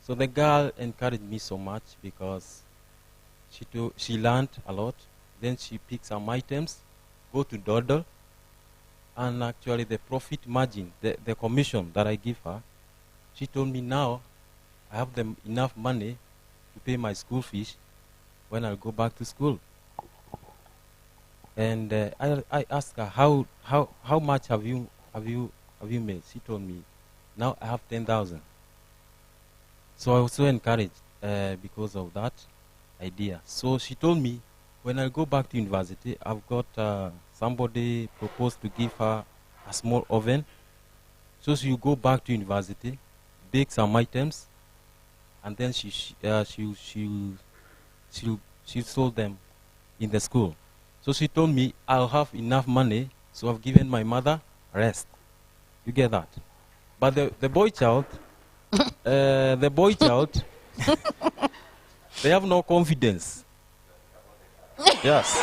So the girl encouraged me so much because she learned a lot. Then she picked some items, go to Doddle, and actually the profit margin, the commission that I give her, she told me now I have enough money to pay my school fees when I go back to school. And I asked her, how much have you made? She told me, now I have 10,000. So I was so encouraged because of that idea. So she told me, when I go back to university, I've got somebody proposed to give her a small oven. So she will go back to university, bake some items, and then she sold them in the school. So she told me I'll have enough money, so I've given my mother rest. You get that? But the boy child, they have no confidence. Yes.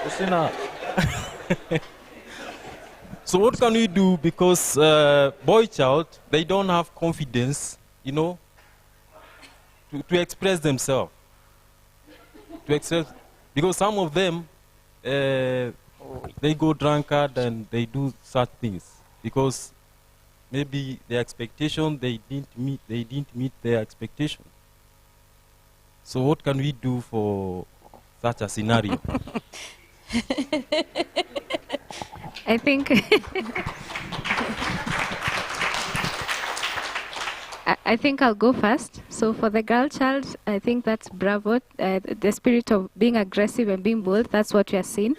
Listen up. So what can we do? Because boy child, they don't have confidence, you know, to express themselves. Because some of them, they go drunkard and they do such things because maybe the expectation they didn't meet their expectation. So what can we do for such a scenario? I think I think I'll go first. So for the girl child, I think that's bravo. The spirit of being aggressive and being bold, that's what we are seeing.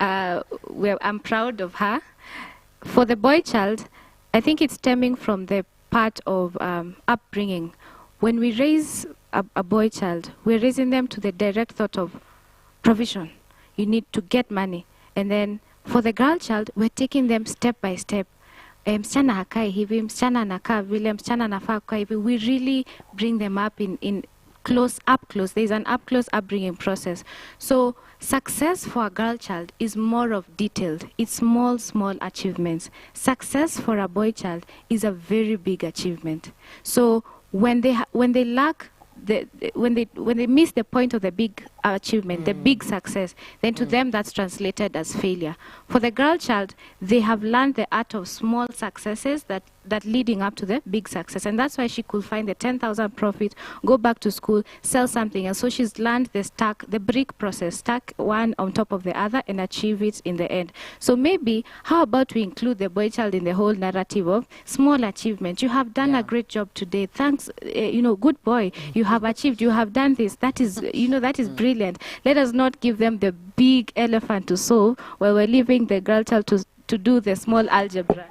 I'm proud of her. For the boy child, I think it's stemming from the part of upbringing. When we raise a boy child, we're raising them to the direct thought of provision. You need to get money. And then for the girl child, we're taking them step by step. Msichana hakai hivi, msichana anakaa vile, msichana anafaa kukaa hivi. We really bring them up in close. There's an up-close upbringing process. So success for a girl child is more of detailed. It's small achievements. Success for a boy child is a very big achievement. So when they lack when they miss the point of the big achievement, the big success, then to them that's translated as failure. For the girl child, they have learned the art of small successes that leading up to the big success, and that's why she could find the 10,000 profit, go back to school, sell something, and so she's learned the brick process, stack one on top of the other, and achieve it in the end. So maybe how about we include the boy child in the whole narrative of small achievement? You have done a great job today. Thanks, good boy. You have achieved. You have done this. That is, that is brilliant. Let us not give them the big elephant to solve while we're leaving the girl child to do the small algebra.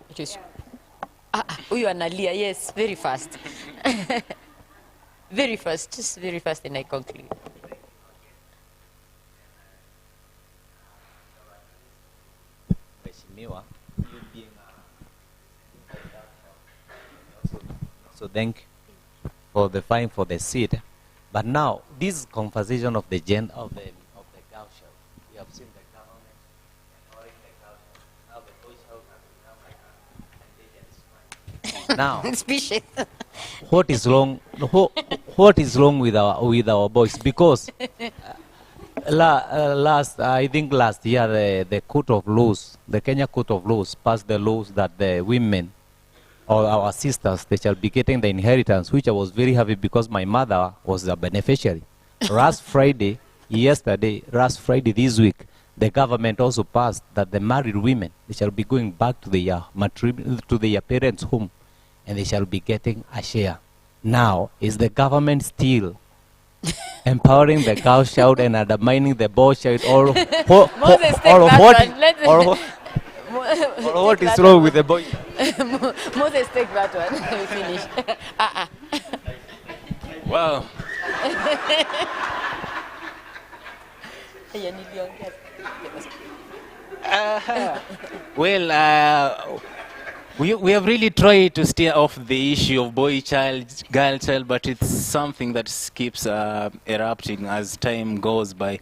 Huyu analia, yes, very fast. Very fast, just very fast, and I conclude. So thank you for the fine for the seed. But now this conversation of the gender of the girl child, we have seen the government ignoring the girl child. Now the boy child has become like an endangered species. Now, what is wrong with our boys? Because last year the court of laws, the Kenya Court of Laws, passed the laws that the women or our sisters, they shall be getting the inheritance, which I was very happy because my mother was a beneficiary. Last Friday, this week, the government also passed that the married women, they shall be going back to their parents' home, and they shall be getting a share. Now, is the government still empowering the girl child and undermining the boy child, or what is wrong with the boy? Moses, take that one. We finish. Well, we have really tried to steer off the issue of boy child, girl child, but it's something that keeps erupting as time goes by.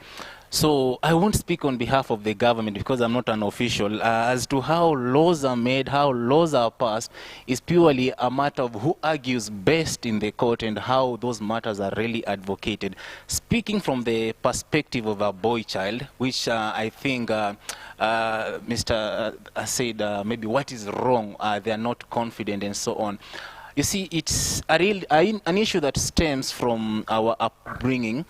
So I won't speak on behalf of the government because I'm not an official. As to how laws are made, how laws are passed, is purely a matter of who argues best in the court and how those matters are really advocated. Speaking from the perspective of a boy child, which I think Mr. Said maybe what is wrong, they are not confident and so on. You see, it's an issue that stems from our upbringing.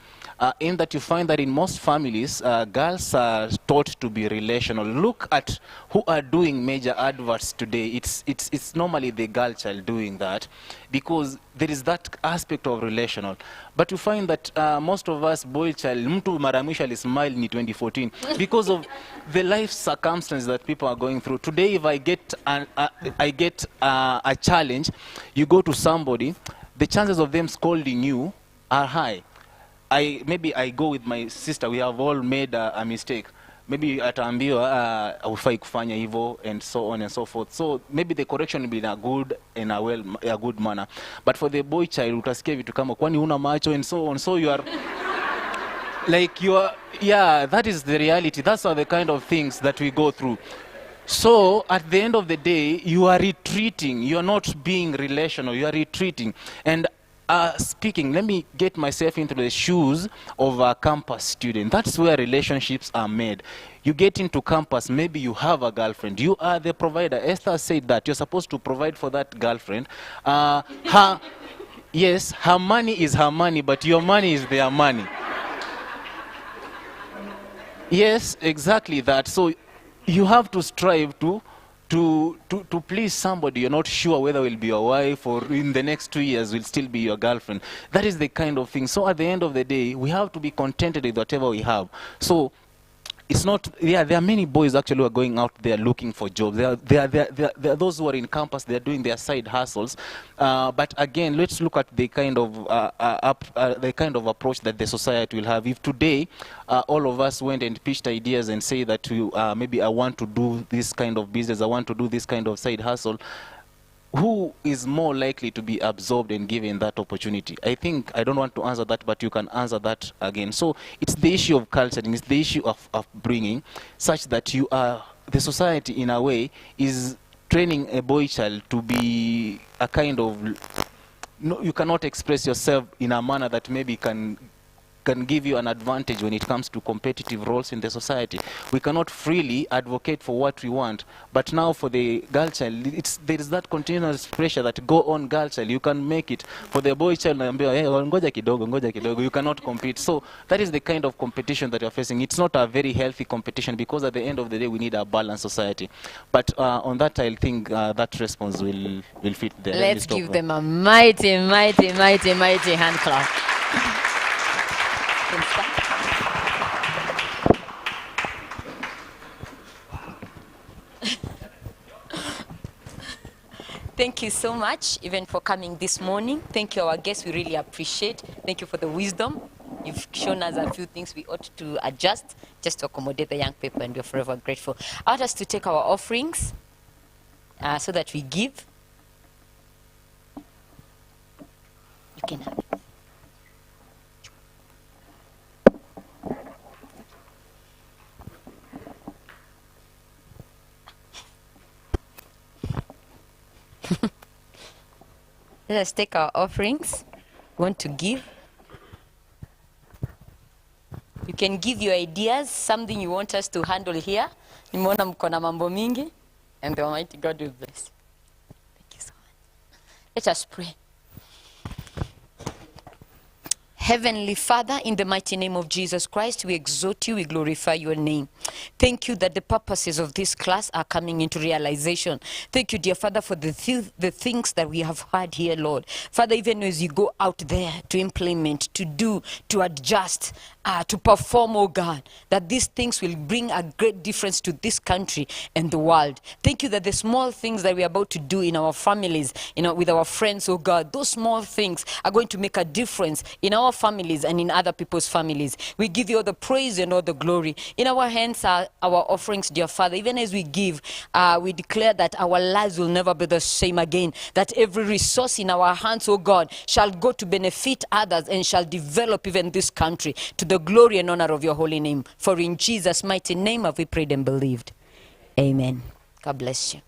In that you find that in most families, girls are taught to be relational. Look at who are doing major adverts today. It's normally the girl child doing that because there is that aspect of relational. But you find that most of us, boy child, mtu mara mwisho alismile ni 2014 because of the life circumstances that people are going through. Today, if I get a challenge, you go to somebody, the chances of them scolding you are high. Maybe I go with my sister, we have all made a mistake. Maybe ataambiwa hufai kufanya hivyo and so on and so forth. So maybe the correction will be in a good manner. But for the boy child, utasikia vitu kama kwani una macho and so on. So you are like yeah, that is the reality. That's are the kind of things that we go through. So at the end of the day, you are retreating. You are not being relational. You are retreating. And speaking, let me get myself into the shoes of a campus student. That's where relationships are made. You get into campus, maybe you have a girlfriend. You are the provider. Esther said that you're supposed to provide for that girlfriend. Yes, her money is her money, but your money is their money. Yes, exactly that. So you have to strive to please somebody. You're not sure whether will be your wife or in the next 2 years will still be your girlfriend. That is the kind of thing. So at the end of the day, we have to be contented with whatever we have. So it's not, yeah, there are many boys actually who are going out there looking for jobs. There are those who are in campus, they're doing their side hustles. But again, let's look at the kind of approach that the society will have. If today all of us went and pitched ideas and say that maybe I want to do this kind of business, I want to do this kind of side hustle, who is more likely to be absorbed and given that opportunity? I think, I don't want to answer that, but you can answer that again. So it's the issue of culturing, it's the issue of bringing, such that the society in a way is training a boy child to be a kind of, no, you cannot express yourself in a manner that maybe can give you an advantage when it comes to competitive roles in the society. We cannot freely advocate for what we want. But now for the girl child, there is that continuous pressure that go on girl child, you can make it. For the boy child, ngoja kidogo, you cannot compete. So that is the kind of competition that you're facing. It's not a very healthy competition because at the end of the day, we need a balanced society. But on that, I think that response will fit there. Let's give them a mighty, mighty, mighty, mighty hand clap. Thank you so much, even for coming this morning. Thank you, our guests. We really appreciate. Thank you for the wisdom. You've shown us a few things we ought to adjust just to accommodate the young people, and we're forever grateful. I want us to take our offerings so that we give. You can have it. Let us take our offerings. Want to give? You can give your ideas, something you want us to handle here. Nimeona mko na mambo mingi, and the Almighty God will bless you. Thank you so much. Let us pray. Heavenly Father, in the mighty name of Jesus Christ, we exalt you, we glorify your name. Thank you that the purposes of this class are coming into realization. Thank you, dear Father, for the things that we have heard here, Lord. Father, even as you go out there to implement, to do, to adjust, to perform, oh God, that these things will bring a great difference to this country and the world. Thank you that the small things that we are about to do in our families, with our friends, oh God, those small things are going to make a difference in our families and in other people's families. We give you all the praise and all the glory. In our hands are our offerings, dear Father. Even as we give, we declare that our lives will never be the same again. That every resource in our hands, oh God, shall go to benefit others and shall develop even this country to the the glory and honor of your holy name. For in Jesus' mighty name have we prayed and believed. Amen. God bless you.